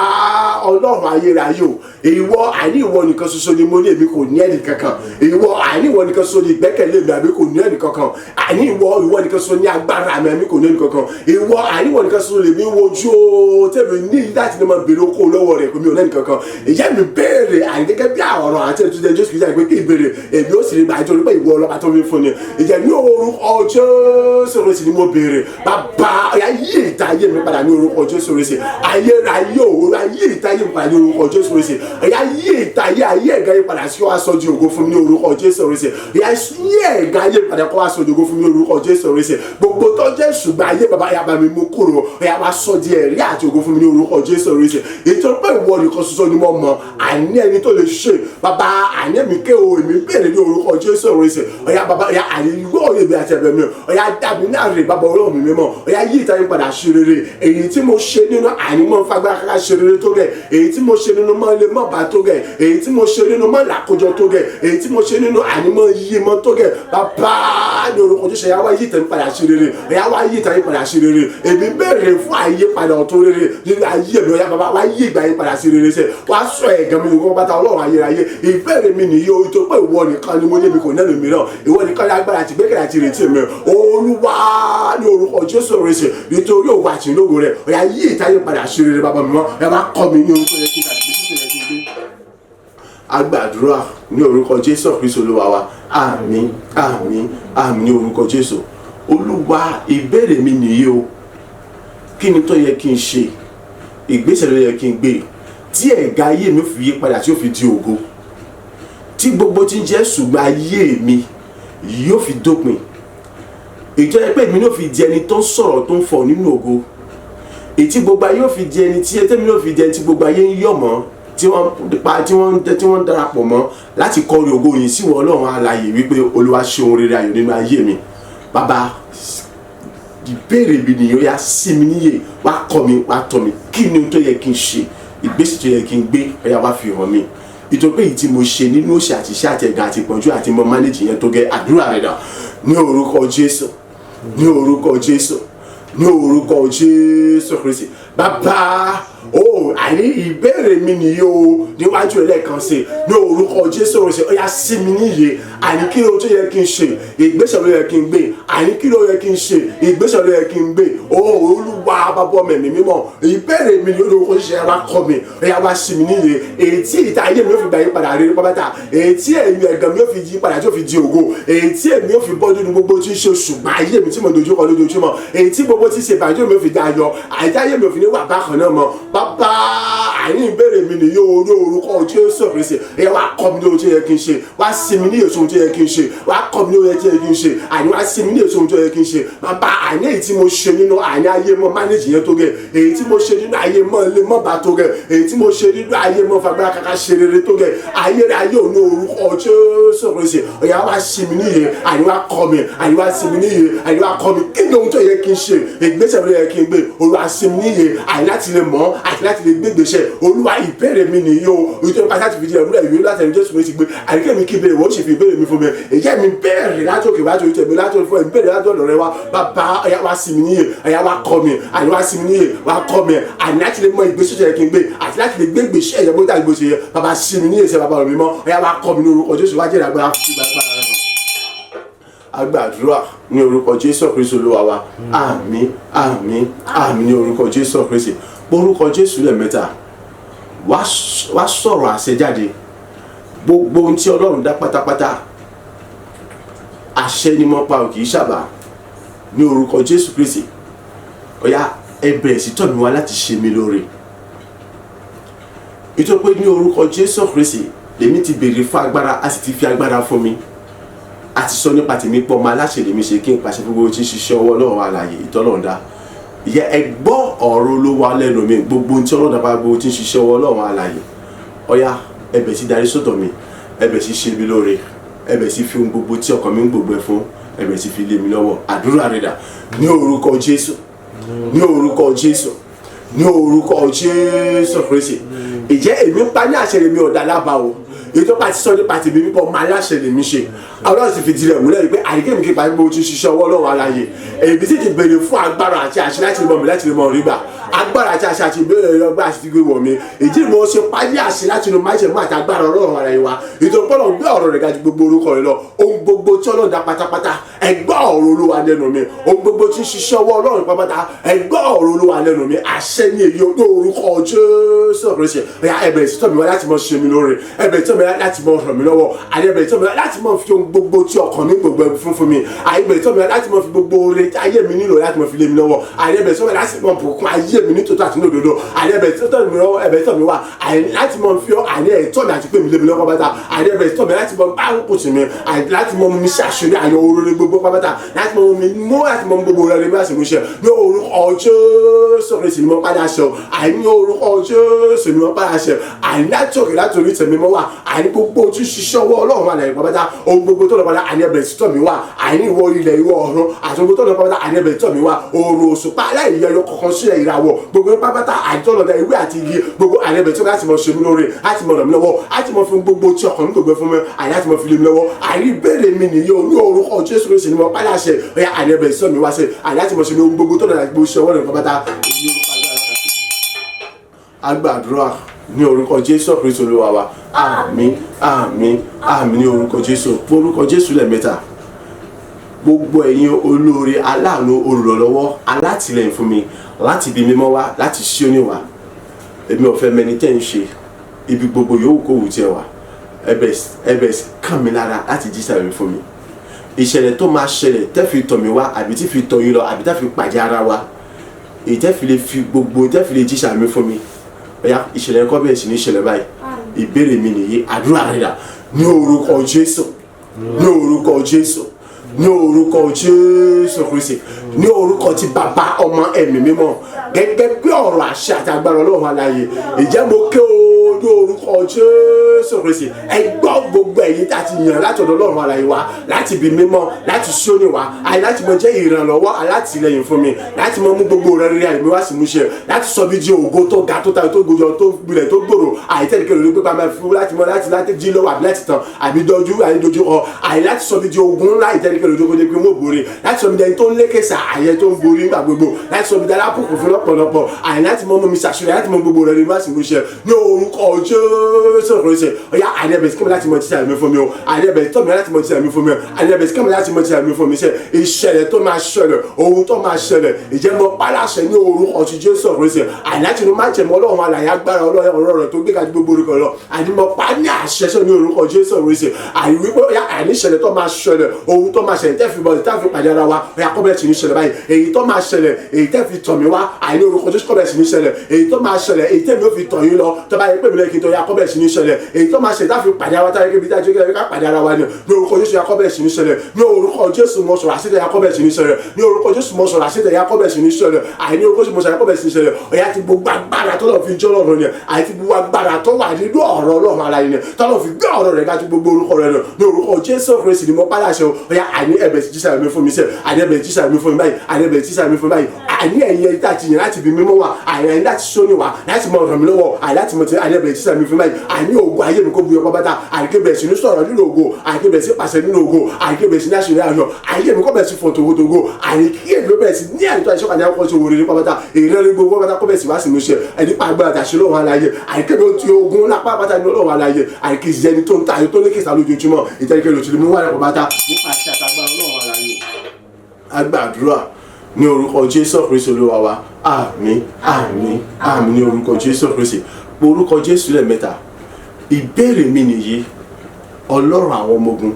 Ọlọ́run ayérayé o ìwọ àní ìwọ nìkan ṣoṣo ni mo ní èmi kò ní ẹnì kankan ìwọ àní ìwọ nìkan ṣoṣo ni ìgbẹ́kẹ̀lé mi àbí kò ní ẹnì kankan àní ìwọ nìkan ṣoṣo ní agbára mi àbí kò ní ẹnì kankan ìwọ àní ìwọ nìkan ṣoṣo lè mi wojú o tẹ̀mí ní láti ní ma béèrè okòó lọ́wọ́ rẹ̀ pé mi ò ní ẹnì kankan ìyá mi béèrè àní gẹ́gẹ́ bí àwòrán àti ètùtù Jésù Kristi àgbẹ̀ kí ìbéèrè èmi ó sì rí bàjẹ́ orí pé ìwọ ọlọ́ba tó mi fún ni ìjẹ́ ní orúkọ Jésù Kristi ni mo béèrè bàbá ọ̀yà yí ìta ayé mi padà ní orúkọ Jésù Kristi ayérayé o ayé ìta ayé mi padà ní orúkọ Jésù Kristi ẹ̀yà yí ìta ayé ẹ̀gá yìí padà sí wá sọ di ògo fún mi ní orúkọ Jésù Kristi ẹ̀yà yí ẹ̀gá ayé padà kọ́ wá sọ di ògo fún mi ní orúkọ Jésù Kristi gbogbo tó jẹ́ ṣùgbọ́n ayé bàbá yà bá mi mú kúrò ẹ̀yà wá sọ di ẹ̀rí àti ògo fún mi ní orúkọ Jésù Kristi nítorí pé ìwọ nìkan ṣoṣo ni mo mọ̀ àní ẹni tó lè ṣe bàbá àní ẹ̀mí ké o èmi bèrè ní orúkọ Jésù Kristi ẹ̀yà bàbá ẹ̀yà àníwọ̀ èmi àti ẹ̀bẹ̀ mi ẹ̀yà dàbí náà rè bàbá Ọlọ́run mi mímọ́ ẹ̀yà yí ìta yín padà ṣe rere èyí tí mo ṣe nínú ànímọ́ fagbára ṣe rere tó gẹ̀ èyí tí mo ṣe nínú mọ́ ilé mọ́ bá tó gẹ̀ èyí tí mo ṣe nínú mọ́ làkójọ tó gẹ̀ èyí tí mo ṣe nínú ànímọ́ yíyé mọ́ tó gẹ̀ bàbá ní orúkọ Jésù ẹ̀yà wá yí ìta yín padà ṣe rere ẹ̀yà wá yí ìta yín padà ṣe rere èmi bẹ̀rẹ̀ fún àyípadà ọ̀tun rere nínú ayé mi ọ̀yà bàbá wá yí ìgbà yín padà ṣe rere sẹ́ wá sọ ẹ̀gàn mi nìkan bàtà Ọlọ́run ayérayé ìbẹ̀rẹ̀ mi nìyí o tó pé ìwọ nìkan ni mo yé mi kò nẹ́nu mìíràn ìwọ nìkan ní agbára àti gbẹ́kẹ̀lé àti ìrètí mi Olúwa ní orúkọ Jésù Kristi nítorí òwò àti ìlógo rẹ̀ ọ̀yà yí ìta yín padà ṣe rere bàbá mi mọ́ ẹ má kọ́ mi ní orúkọ yẹn kí n àti gbèsè yẹn kí n gbé. Agbàdúrà ní orúkọ Jésù Kristi Olúwa wa àmín àmín àmín ní orúkọ Jésù Olúwa ìbéèrè mi nìyí o kí ni tó yẹ kí n ṣe ìgbésẹ̀ ló yẹ kí n gbé tí ẹ̀gá ayé mi fi yí padà tí ó fi di ògo tí gbogbo tí ń jẹ́ ṣùgbọ́n ayé mi yóò fi dópin ìjọ yẹ pé èmi náà fi di ẹni tó ń sọ̀rọ̀ tó ń fọ̀ nínú ògo ètí gbogbo ayé yóò fi di ẹni tí ẹtẹ́mi náà fi di ẹni tí gbogbo ayé ń yọ̀ mọ́ tí wọ́n darapọ̀ mọ́ láti kọrin ògo yìí sí wọn Ọlọ́run alààyè wípé Olúwa ṣe ohun rere ayọ̀ nínú ayé mi bàbá ìbéèrè mi nìyẹn ó yá sí mi níyè wá kọ́ mi wá tọ́ mi kí ni tó yẹ kí n ṣe ìgbésẹ̀ tó yẹ kí n gbé ó yá wá fi hàn mi ìtòpé yìí tí mo ṣe nínú òṣì àti iṣẹ́ àti ẹ̀gàn àti ìpọ́njú àti mọ́ mánéjì yẹn tó gẹ́ àdúrà rẹ̀ dà ní orúkọ Jésù ní orúkọ Jésù ní orúkọ Jésù Kristi bàbá àní ìbéèrè mi nìyí o níwájú ẹlẹ́ẹ̀kan sí ní orúkọ Jésù Kristi ó yá sí mi níyè àní kí ló tó yẹ kí n ṣe ìgbésẹ̀ ló yẹ kí n gbé àní kí ló yẹ kí n ṣe ìgbésẹ̀ ló yẹ kí n gbé Olúwa bàbá ọmọ ẹ̀mí mímọ́ ìbéèrè mi ní orúkọ Jésù ẹ wá kọ́ mi ó yá wá sí mi níyè èyí tí ìta ayé mi ó fi gbà yí padà rí pápátá èyí tí èmi ẹ̀gàn mi ó fi yí padà tí ó fi di ògo èyí tí èmi ó fi bọ́ nínú gbogbo tí ń ṣe ṣùgbọ́n ayé mi tí mo dojú kọ lójoojúmọ́ èyí tí gbogbo tí ṣe bàjẹ́ mi ó fi dá yọ àyíká ayé mi ò fi ní wà bákan náà mọ́ bàbá àní ìbéèrè mi nìyí o ní orúkọ Jésù Kristi ẹ wá kọ́ mi ní ohun tó yẹ kí n ṣe wá sí mi ní èso ohun tó yẹ kí n ṣe wá kọ́ mi ní ohun tó yẹ kí n ṣe àní wá sí mi ní èso ohun tó yẹ kí n ṣe bàbá àní èyí tí mo ṣe nínú àní ayé mọ́ mánéjì yẹn tó gẹ̀ èyí tí mo ṣe nínú ayé mọ́ ilé mọ́ bá tó gẹ̀ èyí tí mo ṣe nínú ayé mọ́ fagbára kàkà ṣe rere tó gẹ̀ ayé ò ní orúkọ Jésù Kristi ó yá wá sí mi níyè àní wá kọ́ mi àní wá sí mi níyè àní wá kọ́ mi kí ni ohun tó yẹ kí n ṣe ìgbésẹ̀ ló yẹ kí n gbé Olúwa sí mi níyè àní láti lè mọ̀ àti láti lè gbé ìgbésẹ̀ Olúwa ìbéèrè mi nìyí o ojú tó ń pàṣẹ àti fìdí ẹ̀ múlẹ̀ ìwé láti ẹni Jésù Kristi gbé àríkẹ́ mi kí bèrè wọ́n sì fi ìbéèrè mi fún mi èyí mi bẹ̀rẹ̀ látòkè wájú ojú tẹ̀mí látòkè fún ẹ̀ bẹ̀rẹ̀ látòkè rẹ wá bàbá ọ̀yá wá sí mi níyè ọ̀yá wá kọ́ mi àní wá sí mi níyè wá kọ́ mi àní láti lè mọ ìgbésẹ̀ tó yẹ kí n gbé àti láti lè gbé ìgbésẹ̀ ẹ̀yẹ bó dá ìgbésẹ̀ yẹ bàbá sí mi níyè sẹ́ bàbá mi mọ́ ọ̀yá wá kọ́ mi ní orúkọ Jésù wá jẹ́rìí agbára fún agbàdúrà ní orúkọ Jésù Kristi Olúwa wa àmín àmín àmín ní orúkọ Jésù Kristi orúkọ Jésù lẹ́ẹ̀mẹ́ta wá sọ̀rọ̀ àṣẹ jáde gbogbo ohun tí Ọlọ́run dá pátápátá àṣẹ ni mo pa ò kì í ṣàbà ní orúkọ Jésù Kristi ọ̀yá ẹ bẹ̀rẹ̀ sí tọ̀ mí wá láti ṣe mí lóore nítorí pé ní orúkọ Jésù Kristi lèmi ti béèrè fún agbára a sì ti fi agbára fún mi a ti sọ nípa tèmi pọ̀ ọmọ aláṣẹ lèmi ṣe kí n pàṣẹ gbogbo tí ń ṣiṣẹ́ ọwọ́ Ọlọ́run alààyè ìtọ́lọ́run ìyẹn ẹ gbọ́ ọ̀rọ̀ Olúwa lẹ́nu mi gbogbo tí Ọlọ́run bá gbogbo tí ń ṣiṣẹ́ ọwọ́ Ọlọ́run alààyè ọ̀yá ẹ bẹ̀ sí darí sọ́dọ̀ mi ẹ bẹ̀ sí ṣe mí lóore ẹ bẹ̀ sí fi ohun gbogbo tí ọkàn mi ń gbogbo ẹ fún ẹ bẹ̀ sí fi lé mi lọ́wọ́ àdúrà rẹ̀ dà ní orúkọ Jésù ní orúkọ Jésù ní orúkọ Jésù Kristi ìjẹ́ èmi pa ní àṣẹ mi ọ̀dà lábàá o èyí tó bá ti sọ nípa tèmi pípọ̀ máa láṣẹ lèmi ṣe Ọlọ́run sì fi tirẹ̀ múlẹ̀ pé àríkè mi kí pa gbogbo tí ń ṣiṣẹ́ ọwọ́ Ọlọ́run alààyè èmi sì ti béèrè fún agbára àti àṣẹ láti lè mọ̀ mi láti lè mọ̀ rí gbà agbára àti àṣẹ àti ìbéèrè ọgbà àti gbé wọ̀ mi èyí ni mo ṣe parí àṣẹ láti lè máa ṣe mú àti agbára Ọlọ́run alààyè wa nítorí pé Ọlọ́run gbé ọ̀rọ̀ rẹ̀ ga ju gbogbo orúkọ rẹ̀ lọ ohun gbogbo tí Ọlọ́run dá pátápátá ẹ gbọ́ ọ̀rọ̀ Olúwa lẹ́nu mi ohun gbogbo tí ń ṣiṣẹ́ ọwọ́ Ọlọ́run pátápátá ẹ gbọ́ ọ̀rọ̀ Olúwa lẹ́nu mi àṣẹ ní èyí orúkọ Jésù Kristi ẹ bẹ̀rẹ̀ sí tọ̀ mí wá láti mọ̀ ṣe mi lóore ẹ bẹ̀rẹ̀ sí tọ̀ mí láti mọ̀ ràn mí lọ́wọ́ àyẹ̀bẹ̀rẹ̀ tí ọmọ láti mọ̀ fi ohun gbogbo tí ọkàn mi gbogbo fún mi àyẹ̀bẹ̀rẹ̀ tí ọmọ láti mọ̀ fi gbogbo oore ayé mi nílò láti mọ̀ fi lé mi lọ́wọ́ àyẹ̀bẹ̀rẹ̀ tí ọmọ láti mọ̀ bùkún ayé mi ní tòótọ́ àti ní òdodo àyẹ̀bẹ̀rẹ̀ tí ọmọ mi lọ́wọ́ ẹ̀bẹ̀rẹ̀ tí ọmọ mi wà láti mọ̀ fi àyẹ̀ ẹ̀tọ́ mi àti pé mi lé mi lọ́wọ́ bàtà àyẹ̀bẹ̀rẹ̀ tí ọmọ láti mọ̀ bá kò sí mi láti mọ̀ mi ṣàṣeyọrí àyẹ̀ oore gbogbo bàtà láti mọ̀ mi mú láti mọ̀ gbogbo rẹ̀ mi àṣẹ mi ṣe ní orúkọ Jésù Kristi ni mo padà ṣe àní orúkọ Jésù ni mo padà ṣe àní láti òkè láti orí tẹ̀mí mọ́ wà àní gbogbo tí ṣiṣẹ́ ọwọ́ Ọlọ́run wà lẹ́yìn pàpàtà ohun gbogbo tó lọ padà àní ẹbẹ̀rẹ̀ sí tọ̀ mí wá àní ìwọ ilẹ̀ ìwọ ọ̀run àti gbogbo tó lọ pàpàtà àní ẹbẹ̀rẹ̀ tọ̀ mí wá òòrùn òṣùpá aláìyẹ ẹyọ kọ̀ọ̀kan sí ìràwọ̀ gbogbo pàpàtà àjọlọ̀dà ìwé àti igi gbogbo àní ẹbẹ̀rẹ̀ tó láti mọ̀ ṣe mí lóore láti mọ̀ ràn mí lọ́wọ́ láti mọ̀ fi gbogbo tí ọkàn mi gbogbo fún mi àní láti mọ̀ fi lé mi lọ́wọ́ àní ìbéèrè mi nìyí o ní orúkọ Jésù Kristi ni mo padà ṣe ọ̀yà àní ẹbẹ̀rẹ̀ sọ̀ mí wá ṣe àní láti mọ̀ ṣe mi gbogbo tó lọ gbogbo ṣe ọwọ́ rẹ̀ pàpàtà agbàdúrà ní orúkọ Jésù Kristi Olúwa wa àmín àmín àmín ní orúkọ Jésù orúkọ Jésù lẹ́ẹ̀mẹ́ta gbogbo ẹ̀yin olóore aláàánú olùrànlọ́wọ́ alátìlẹ́yìn fún mi láti ibi mímọ́ wá láti ṣí oníwà èmi ò fẹ́ mẹni tẹ́ ń ṣe ibi gbogbo yòówù kó wù tiẹ̀ wá ẹbẹ̀ kàn mí lára láti jíṣẹ́ rẹ̀ fún mi ìṣẹ̀lẹ̀ tó máa ṣẹlẹ̀ tẹ́ fi tọ̀ mí wá àbí tí fi tọ̀ yín lọ àbí tẹ́ fi pàdé ara wa èyí tẹ́ fi lè fi gbogbo tẹ́ fi lè jíṣẹ́ mi fún mi ẹ̀yà ìṣẹ̀lẹ̀ ẹ̀kọ́ bẹ̀rẹ̀ sí ní ìṣẹ̀lẹ̀ báyìí ìbéèrè mi nìyí àdúrà rẹ̀ dà ní orúkọ Jésù ní orúkọ Jésù ní orúkọ Jésù Kristi ní orúkọ ti bàbá ọmọ ẹ̀mí mímọ́ gẹ́gẹ́ bí ọ̀rọ̀ àṣẹ àti agbára Ọlọ́run alààyè ìjẹ́ mo ké o ní orúkọ Jésù Kristi ẹ gbọ́ gbogbo ẹ̀yin tá a ti yàn láti ọ̀dọ̀ Ọlọ́run alààyè wa láti ibi mímọ́ láti Síónì wá láti mọ jẹ́ ìrànlọ́wọ́ alátìlẹyìn fún mi láti mọ mú gbogbo rẹ̀ rí àìmí wá sí mú ṣe láti sọ bí di ògo tó ga tó tayọ tó gbòjọ tó gbilẹ̀ tó gbòòrò àìtẹ́lẹ̀kẹ́ lórí pípa máa fún láti mọ láti jí lọ́wọ́ àbí láti tàn àbí dojú ọ láti sọ bí di ogun ńlá àìtẹ́lẹ̀kẹ́ lórí kó dé pé wọ́n borí láti sọ bí di ẹni tó ń lékèsà àyẹ tó ń borí nígbà gbogbo láti sọ bí di alápòkò fún lọ́pọ̀lọpọ̀ láti mọ mi ṣàṣeyọrí láti mọ gbogbo rẹ̀ rí wá sí mú ṣe ní orúkọ Jésù Kristi ọ̀yá àdẹ́bẹ̀sí kí láti mọ títà mi fún mi o àdẹ́bẹ̀sí tọ́ mi láti mọ títà mi fún mi o àdẹ́bẹ̀sí kí láti mọ títà mi fún mi ṣe ìṣẹ̀lẹ̀ tó máa ṣẹlẹ̀ ohun tó máa ṣẹlẹ̀ ìjẹ́mọ pálásẹ̀ ní orúkọ ti Jésù Kristi àìláti ní má jẹ̀mọ́ Ọlọ́run alààyè agbára ọ̀rọ̀ rẹ̀ tó gbé ká gbogbo orúkọ lọ àdìmọ̀ pa ní àṣẹṣẹ ní orúkọ Jésù Kristi àìwípé àìníṣẹ̀lẹ̀ tó máa ṣẹlẹ̀ ohun tó máa ṣẹlẹ̀ tẹ́ fi bọ̀ tẹ́ fi pàdé ara wa ọ̀yà kọ́bẹ̀rẹ̀ sí ní ṣẹlẹ̀ báyìí èyí tó máa ṣẹlẹ̀ èyí tẹ́ fi tọ̀ mí wá àìní orúkọ Jésù kọ́bẹ̀rẹ̀ sí ní ṣẹlẹ̀ èyí tó máa ṣẹlẹ̀ èyí tẹ́ mi ò fi tọ̀ yín lọ tó bá yẹ pé mi lẹ́kìn tó yà kọ́bẹ̀rẹ̀ sí ní ṣẹlẹ̀ èyí tó máa ṣẹlẹ̀ tá fi pàdé ara wa táyé kébi táyé kébi ká pàdé ara wa ní orúkọ Jésù yà kọ́bẹ̀rẹ̀ sí ní ṣẹlẹ̀ ní orúkọ Jésù mo sọ̀rọ̀ àṣìṣe yà kọ́bẹ̀rẹ̀ sí ní ṣẹlẹ̀ ní orúkọ Jésù mo sọ̀rọ̀ àṣìṣe yà kọ́bẹ̀rẹ̀ sí ní ṣẹlẹ̀ àìní orúkọ Jésù mo sọ̀rọ̀ kọ́bẹ̀rẹ̀ sí ní ṣẹlẹ̀ ọ̀yà ti gbogbo agbára tó lọ fi jọ́ lọ́rùn ni àti gbogbo agbára tó wà nínú ọ̀rọ̀ Ọlọ́run ara yìí ni tó lọ fi gbé ọ̀rọ̀ rẹ̀ gájú gbogbo orúkọ rẹ̀ ní orúkọ Jésù Kristi ni mo pa láṣẹ ọ̀yà àìní ẹ̀bẹ̀ sí jísà mi fún mi sẹ́ àìní jísà mi fún mi báyìí àìní jísà mi fún mi báyìí àìní ẹ̀yẹ láti yẹn láti bí mímọ́ wà àìní láti Síónì wà láti mọ ọ̀rọ̀ mi lọ́wọ́ àìní láti mọ ti àìní jísà mi fún mi báyìí àìní ògo ayé mi kó bu ọkọ bàtà àìní bẹ̀rẹ̀ sí ní sọ̀rọ̀ nínú ògo àìní bẹ̀rẹ̀ sí pàṣẹ nínú ògo àìní bẹ̀rẹ̀ sí ní àṣírí ayọ̀ ayé mi kó bẹ̀rẹ̀ sí fọ̀ tòwótòwó àìní kí èmi bẹ̀rẹ̀ sí ní àìtó àìsàn àti àkọ́kọ́ sí òwò rere pàbàtà ìrẹ́lẹ́ gbogbo pàbàtà kó bẹ̀rẹ̀ sí wá sí mi ṣe ẹni pa agbára àtàṣe lọ́wọ́ aláyé àìkéde ó ti ogun lápá pàbàtà ní ọlọ́wọ́ aláyé àìkèsì ẹni tó ń ta ayé tó lékèsà lójoojúmọ́ ìtẹ́lẹ́kẹ́ lòtí mú wà ní pàbàtà nípa àṣẹ àtàgbà ọlọ́wọ́ aláyé agbàdúrà ní orúkọ Jésù Kristi Olúwa wa àmín àmín àmín ní orúkọ Jésù Kristi orúkọ Jésù lẹ́ẹ̀mẹ́ta ìbéèrè mi nìyí Ọlọ́run àwọn ọmọ ogun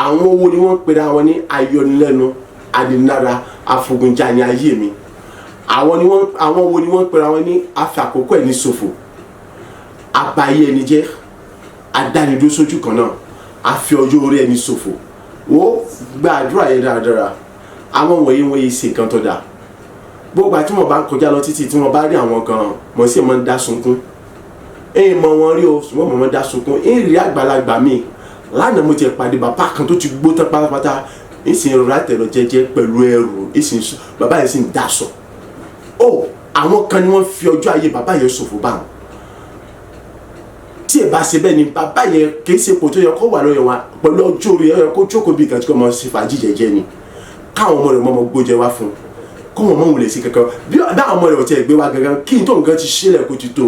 àwọn wo ni wọ́n pera wọn ní ayọnilẹ́nu adínára afogunjà ní ayé mi àwọn wo ni wọ́n pera wọn ní afàkókò ẹni ṣòfò abayé ẹni jẹ́ adánidó sójú kan náà afi ọjọ́ orí ẹni ṣòfò ó gba àdúrà yẹn dáradára àwọn wọ̀nyí wọ́n yìí ṣe nǹkan tó dáa gbogbo àti wọn bá ń kọjá lọ títí tí wọn bá rí àwọn kan mọ̀ sí ẹ̀ máa ń dá sunkún mọ̀ wọn rí o ṣùgbọ́n mọ̀ wọn dá sunkún rí àgbàlagbà mi lánàá mo ti pàdé bàbá kan tó ti gbó tán pátápátá ìsìn rà tẹ̀lọ jẹ́jẹ́ pẹ̀lú ẹrù ìsìn bàbá yẹn sì ń daṣọ àwọn kan ni wọ́n fi ọjọ́ ayé bàbá yẹn ṣòfò bá wọn tí ẹ bá ṣe bẹ́ẹ̀ ni bàbá yẹn kì í ṣe ipò tó yẹ kó wà lọ́yọ̀ wa pẹ̀lú ọjọ́ orí ẹ kó jókòó bí ìkàtí kó mọ sí fàájì jẹ́jẹ́ ni káwọn ọmọ rẹ̀ mọ́ gbójẹ wá fún kó wọn mọ̀ wùlẹ̀ sí kankan bí àwọn ọmọ rẹ̀ ò tiẹ̀ gbé wá gangan kí n tó nǹkan ti ṣílẹ̀ kó ti tó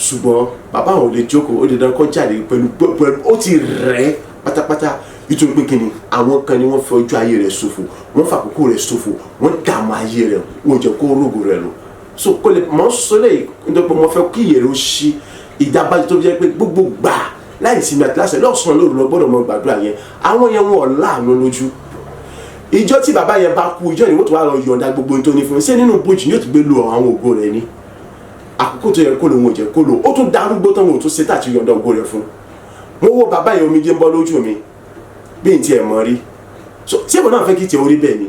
ṣùgbọ́n bàbá wọn ò lè jókòó ó lè dán kó jáde pẹ̀lú ó ti rẹ̀ pátápátá nítorí pé kíni àwọn kan ni wọ́n fi ọjọ́ ayé rẹ̀ ṣòfò wọ́n fa àkókò rẹ̀ ṣòfò wọ́n dààmú ayé rẹ̀ wọ́n jẹ́ kó rógò rẹ̀ lọ so kò lè mọ́ sọ́lẹ̀ nítorí pé wọ́n fẹ́ kí ìyẹ̀rọ ṣí ìdábàjẹ́ tó jẹ́ pé gbogbo gbà láì sinmi àti láṣẹ lọ́sàn-án lóru lọ gbọ́dọ̀ mọ gbàdúrà yẹn àwọn yẹn wọn ò láàánú lójú ìjọ tí bàbá yẹn bá kú ìjọ ìwọ́n tó wà lọ yọ̀ǹda gbogbo tó ní fún un ṣé nínú bójì ni yóò ti gbé lu àwọn ògo rẹ̀ ni àkókò tó yẹ kó lòun ò jẹ́ kó lò ó tún darúgbó tán wọn ò tún ṣe tàti yọ̀ǹda ògo rẹ̀ fún un mo wo bàbá yẹn omijé ń bọ́ lójú mi bí n tiẹ̀ mọ̀ rí so tí èmi náà fẹ́ kí tiẹ̀ orí bẹ́ẹ̀ ni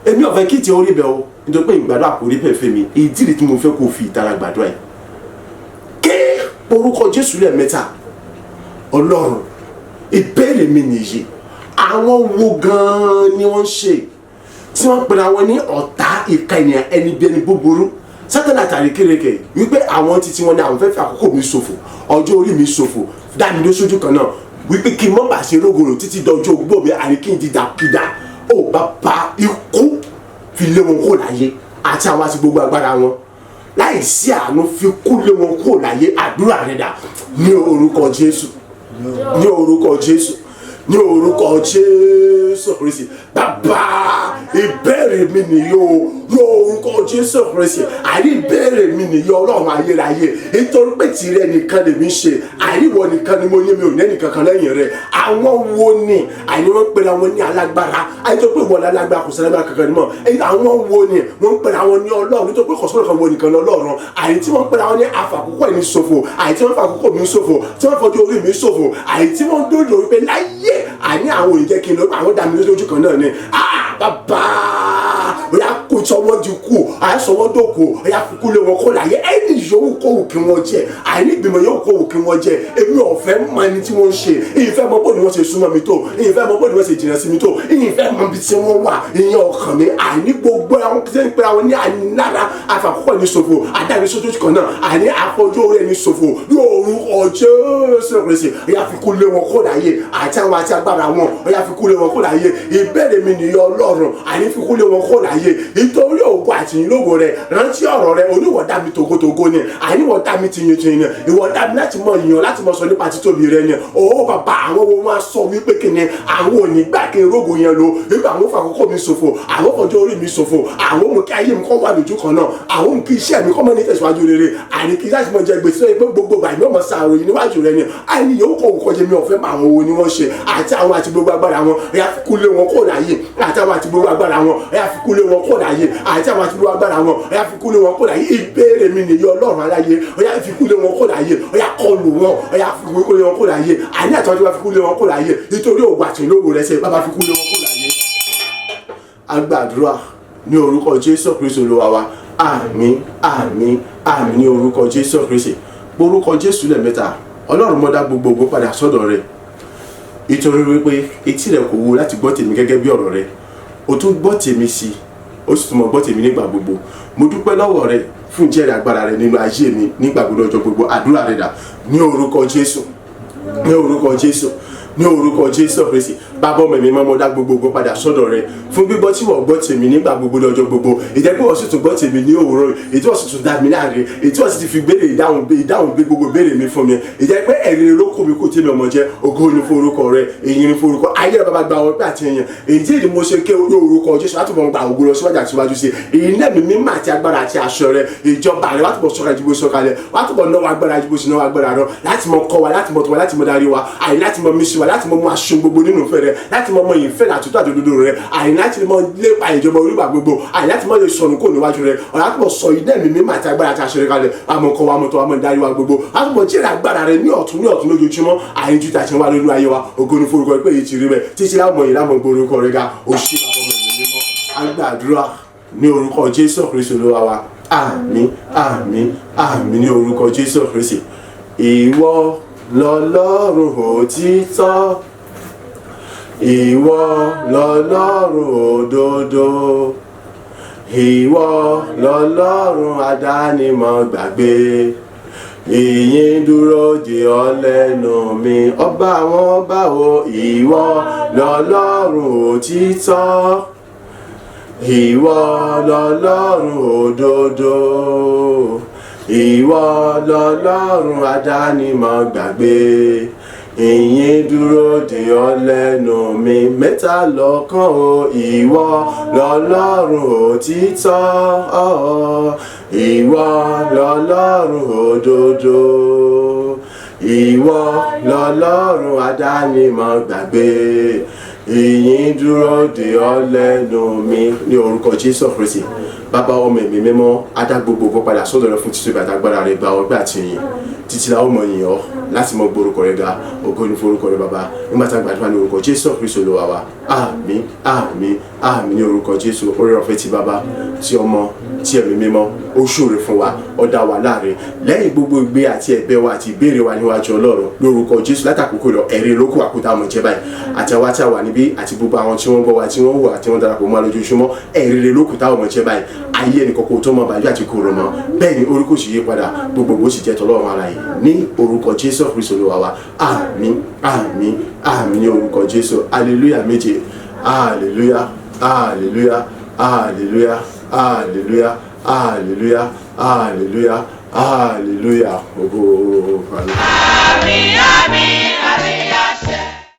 èmi ò fẹ́ kí tiẹ̀ orí bẹ́ẹ̀ o nítorí pé ìgbàdo àkórí bẹ́ẹ̀ fẹ́ mi ìdílé tí mo fẹ́ kó fi ìtara gbàdúrà yìí ké orúkọ Jésù lẹ́ẹ̀mẹ́ta Ọlọ́run ìbéèrè mi nìyí àwọn wo gan-an ni wọ́n ń ṣe tí wọ́n pera wọn ní ọ̀tá ìka ènìyàn ẹni bí ẹni búburú Sátánì àtàrí kéréke wípé àwọn títí wọn ni àwọn fẹ́ fi àkókò mi ṣòfò ọjọ́ orí mi ṣòfò dá mi ló sójú kan náà wípé kí n mọ́ bá ṣe rógòrò títí dọjọ́ ogbó mi àrí kí n di dàkúdà ó bàbá ikú fi lé wọn kó láyé àti àwọn àti gbogbo agbára wọn láì sí àánú fi kú lé wọn kó láyé àdúrà rẹ̀ dà ní orúkọ Jésù ní orúkọ Jésù ní orúkọ Jésù Kristi bàbá ìbéèrè mi nìyí o ní orúkọ Jésù Kristi àní ìbéèrè mi nìyí Ọlọ́run ayérayé nítorí pé tìrẹ nìkan lèmi ṣe àríwọ nìkan ni mo ní mi ò ní ẹnìkan kan lẹ́yìn rẹ̀ àwọn wo ni àní wọ́n pera wọn ní alágbára àìjọ pé wọ́n lálágbára kò sí alágbára kankan ní mọ́ àwọn wo ni wọ́n pera wọn ní Ọlọ́run nítorí pé kọ̀sọ́rọ̀ kan wọ nìkan lọ́lọ́run àyè tí wọ́n pera wọn ní afàkókò ẹni ṣòfò àyè tí wọ́n fa àkókò mi ṣòfò tí wọ́n fọjú orí mi ṣòfò àyè tí wọ́n dóòlò wípé láyé àní àwọn òyìnjẹ́ kí n lọ àwọn dàmí lójú kan náà ni bàbá bóyá kò sọwọ́ di kú àyà sọwọ́ dòkú àyà kúkú lé wọn kó láyé ẹni yòówù kówù kí wọ́n jẹ́ àní ìgbìmọ̀ yòówù kówù kí wọ́n jẹ́ èmi ò fẹ́ mọ ẹni tí wọ́n ń ṣe ìfẹ́ mọ bó ni wọ́n ṣe súnmọ́ mi tó ìfẹ́ mọ bó ni wọ́n ṣe jìnnà sí mi tó ìfẹ́ mọ ibi tí wọ́n wà ìyẹn ọkàn mi àní gbogbo àwọn tí ń pera wọn ní ànílára àfàkọ́kọ́ ní ṣòfò àdáni sójú kan náà àní àfọjú orí ẹni ṣòfò lórúkọ Jésù Kristi ọ̀yà fi kú lé wọn kó láyé àti àwọn àti agbára wọn ọ̀yà fi kú lé wọn kó láyé ìbéèrè mi nìyẹn Ọlọ́run àní fi kú lé wọn kó láyé nítorí ògo àti ìlógo rẹ rántí ọ̀rọ̀ rẹ oníwọ̀dà mi togotogo ni àníwọ̀dà mi tiyintiyin ni ìwọ̀dà mi láti mọ ìyàn láti mọ sọ nípa títóbi rẹ ni ó bàbá àwọn wo máa sọ wípé kí ni àwọn ò ní gbà kí n rógo yẹn lo nígbà àwọn fàkókò mi ṣòfò àwọn fọjọ́ orí mi ṣòfò àwọn mú kí ayé mi kọ́ wà lójú kan náà àwọn mú kí iṣẹ́ mi kọ́ mọ́ ní tẹ̀síwájú rere àní kí láti mọ jẹ gbèsè pé gbogbo ìgbà mi ò mọ sàròyìn níwájú rẹ ni àní yòówù kọ́ òkò jẹ mi ọ̀fẹ́ mọ àwọn owó ni wọ́n ṣe àti àwọn àti gbogbo agbára wọn ẹ̀yà fi kú lé wọn kó láyé àti àwọn àti gbogbo agbára wọn ẹ̀yà fi kú lé wọn kó láyé àti àwọn àti gbogbo agbára wọn ẹ̀yà fi kú lé wọn kó láyé ìbéèrè mi nìyí Ọlọ́run aláyé ẹ̀yà fi kú lé wọn kó láyé ẹ̀yà kọlù wọn ẹ̀yà fi kú lé wọn kó láyé àní àti àwọn tí wọ́n fi kú lé wọn kó láyé nítorí òwò àti ìlógo rẹ ṣe bàbá fi kú lé wọn kó láyé. A gbàdúrà ní orúkọ Jésù Kristi Olúwa wa àmín àmín àmín ní orúkọ Jésù Kristi orúkọ Jésù lẹ́ẹ̀mẹ́ta Ọlọ́run mọ́dá gbogbogbò padà sọ́dọ̀ rẹ̀ nítorí wípé etí rẹ̀ kò wú láti gbọ́ tèmi gẹ́gẹ́ bí ọ̀rọ̀ rẹ̀ o tún gbọ́ tèmi sí o sì tún mọ̀ gbọ́ tèmi nígbà gbogbo mo dúpẹ́ lọ́wọ́ rẹ̀ fún ìjẹ́rìí agbára rẹ̀ nínú ayé mi nígbà gbogbo ọjọ́ gbogbo àdúrà rẹ̀ dà ní orúkọ Jésù ní orúkọ Jésù ní orúkọ Jésù Kristi bàbá ọmọ mi máa mọ dá gbogbogbò padà sọ́dọ̀ rẹ̀ fún gbígbọ́ tí wọ́n gbọ́ tèmi nígbà gbogbo lọ́jọ́ gbogbo ìjẹ́pẹ́ wọ́n sì tún gbọ́ tèmi ní òwúrọ̀ ètí wọ́n sì tún dá mi láàrin ètí wọ́n sì ti fi béèrè ìdáhùn bí gbogbo béèrè mi fún mi ìjẹ́pẹ́ ẹ̀rí ló kó mi kó tèmi ọmọ jẹ́ ògo ní forúkọ rẹ̀ èyí ní forúkọ ayé rẹ̀ bàbá gba ọ̀rọ̀ pé àti èèyàn èyí ni mo ṣe ké ní orúkọ Jésù láti mọ̀ gba ògo lọ síwájú àti síwájú sí èyí náà mi mímọ́ àti agbára àti aṣọ rẹ̀ ìjọba rẹ̀ láti mọ̀ sọ́ka ìjìbò sọ́kalẹ̀ láti mọ̀ náwó agbára ìjìbò sí náwó agbára rẹ̀ láti mọ̀ kọ́ wa láti mọ̀ tọ́ wa láti mọ̀ darí wa àyè láti mọ̀ mísí wa láti mọ̀ mú aṣọ gbogbo nínú ìfẹ́ rẹ̀ láti mọ̀ mọ̀ ìfẹ́ àtúntò àtòdodo rẹ̀ àyè láti mọ̀ lépa ìjọba orígbà gbogbo àyè láti mọ̀ lè sọnù kó níwájú rẹ̀ ọ̀rọ̀ láti mọ̀ sọ ìdẹ́ mi mímọ́ àti agbára àti aṣọ rẹ̀ kalẹ̀ àmọ̀ kọ́ wa mọ̀tọ́ wa mọ̀ darí wa gbogbo láti mọ̀ jẹ́rìí agbára rẹ̀ ní ọ̀tún lójoojúmọ́ àyè ju tàṣẹ wa lórí ayé wa ògo ní forúkọ pé èyí ti rí bẹ́ẹ̀ títí láwọn yìí láwọn gbórúkọ rẹ̀ ga òṣì agbàdúrà ní orúkọ Jésù Kristi Olúwa wa àmín àmín àmín ní orúkọ Jésù Kristi ìwọ lọ́lọ́run òtítọ́ ìwọ lọ́lọ́run òdodo ìwọ lọ́lọ́run àdánimọ̀ gbàgbé ìyìn dúró dè ọ́ lẹ́nu mi ọba àwọn ọba o ìwọ lọ́lọ́run òtítọ́ ìwọ lọ́lọ́run òdodo ìwọ lọ́lọ́run àdánimọ̀ gbàgbé ìyìn dúró dè ọ́ lẹ́nu mi mẹ́ta lọ́kan o ìwọ lọ́lọ́run òtítọ́ ìwọ lọ́lọ́run òdodo ìwọ lọ́lọ́run àdánimọ̀ gbàgbé ìyìn dúró dè ọ́ lẹ́nu mi ní orúkọ Jésù Kristi bàbá ọmọ ẹ̀mí mímọ́ adá gbogbo padà sọ́dọ̀ rẹ̀ fún títí bàtà agbára rẹ̀ gba ọgbà àti ìyìn títí la ó mọ ìyìn ọ́ láti mọ gbórúkọ rẹ̀ ga ògo ní forúkọ rẹ̀ bàbá nígbà tá a gbàdúrà ní orúkọ Jésù Kristi Olúwa wa àmín àmín àmín ní orúkọ Jésù oore ọ̀fẹ́ ti bàbá ti ọmọ ti ẹ̀mí mímọ́ ó ṣòro fún wa ó dá wa láre lẹ́yìn gbogbo ìgbé àti ẹ̀bẹ̀ wa àti ìbéèrè wa níwájú Ọlọ́run lórúkọ Jésù látàkókò lọ ẹ̀rí lókù àkútà àmọ̀ jẹ́ báyìí àti àwa tí a wà níbí àti gbogbo àwọn tí wọ́n gbọ́ wa tí wọ́n wà tí wọ́n darapọ̀ mọ́ lójoojúmọ́ ẹ̀rí lókù táwọn ọmọ jẹ́ báyìí ayé ẹnì kọ̀ọ̀kan tó mọ bàjẹ́ àti kòrò mọ́ bẹ́ẹ̀ ni orúkọ sì yí padà gbogbo sì jẹ́ tọ́lọ́run ara yìí ní orúkọ Jésù Kristi Olúwa wa àmín àmín àmín ní orúkọ Jésù hallelujah méje hallelujah hallelujah hallelujah hallelujah hallelujah hallelujah hallelujah. Àmín àmín àmín.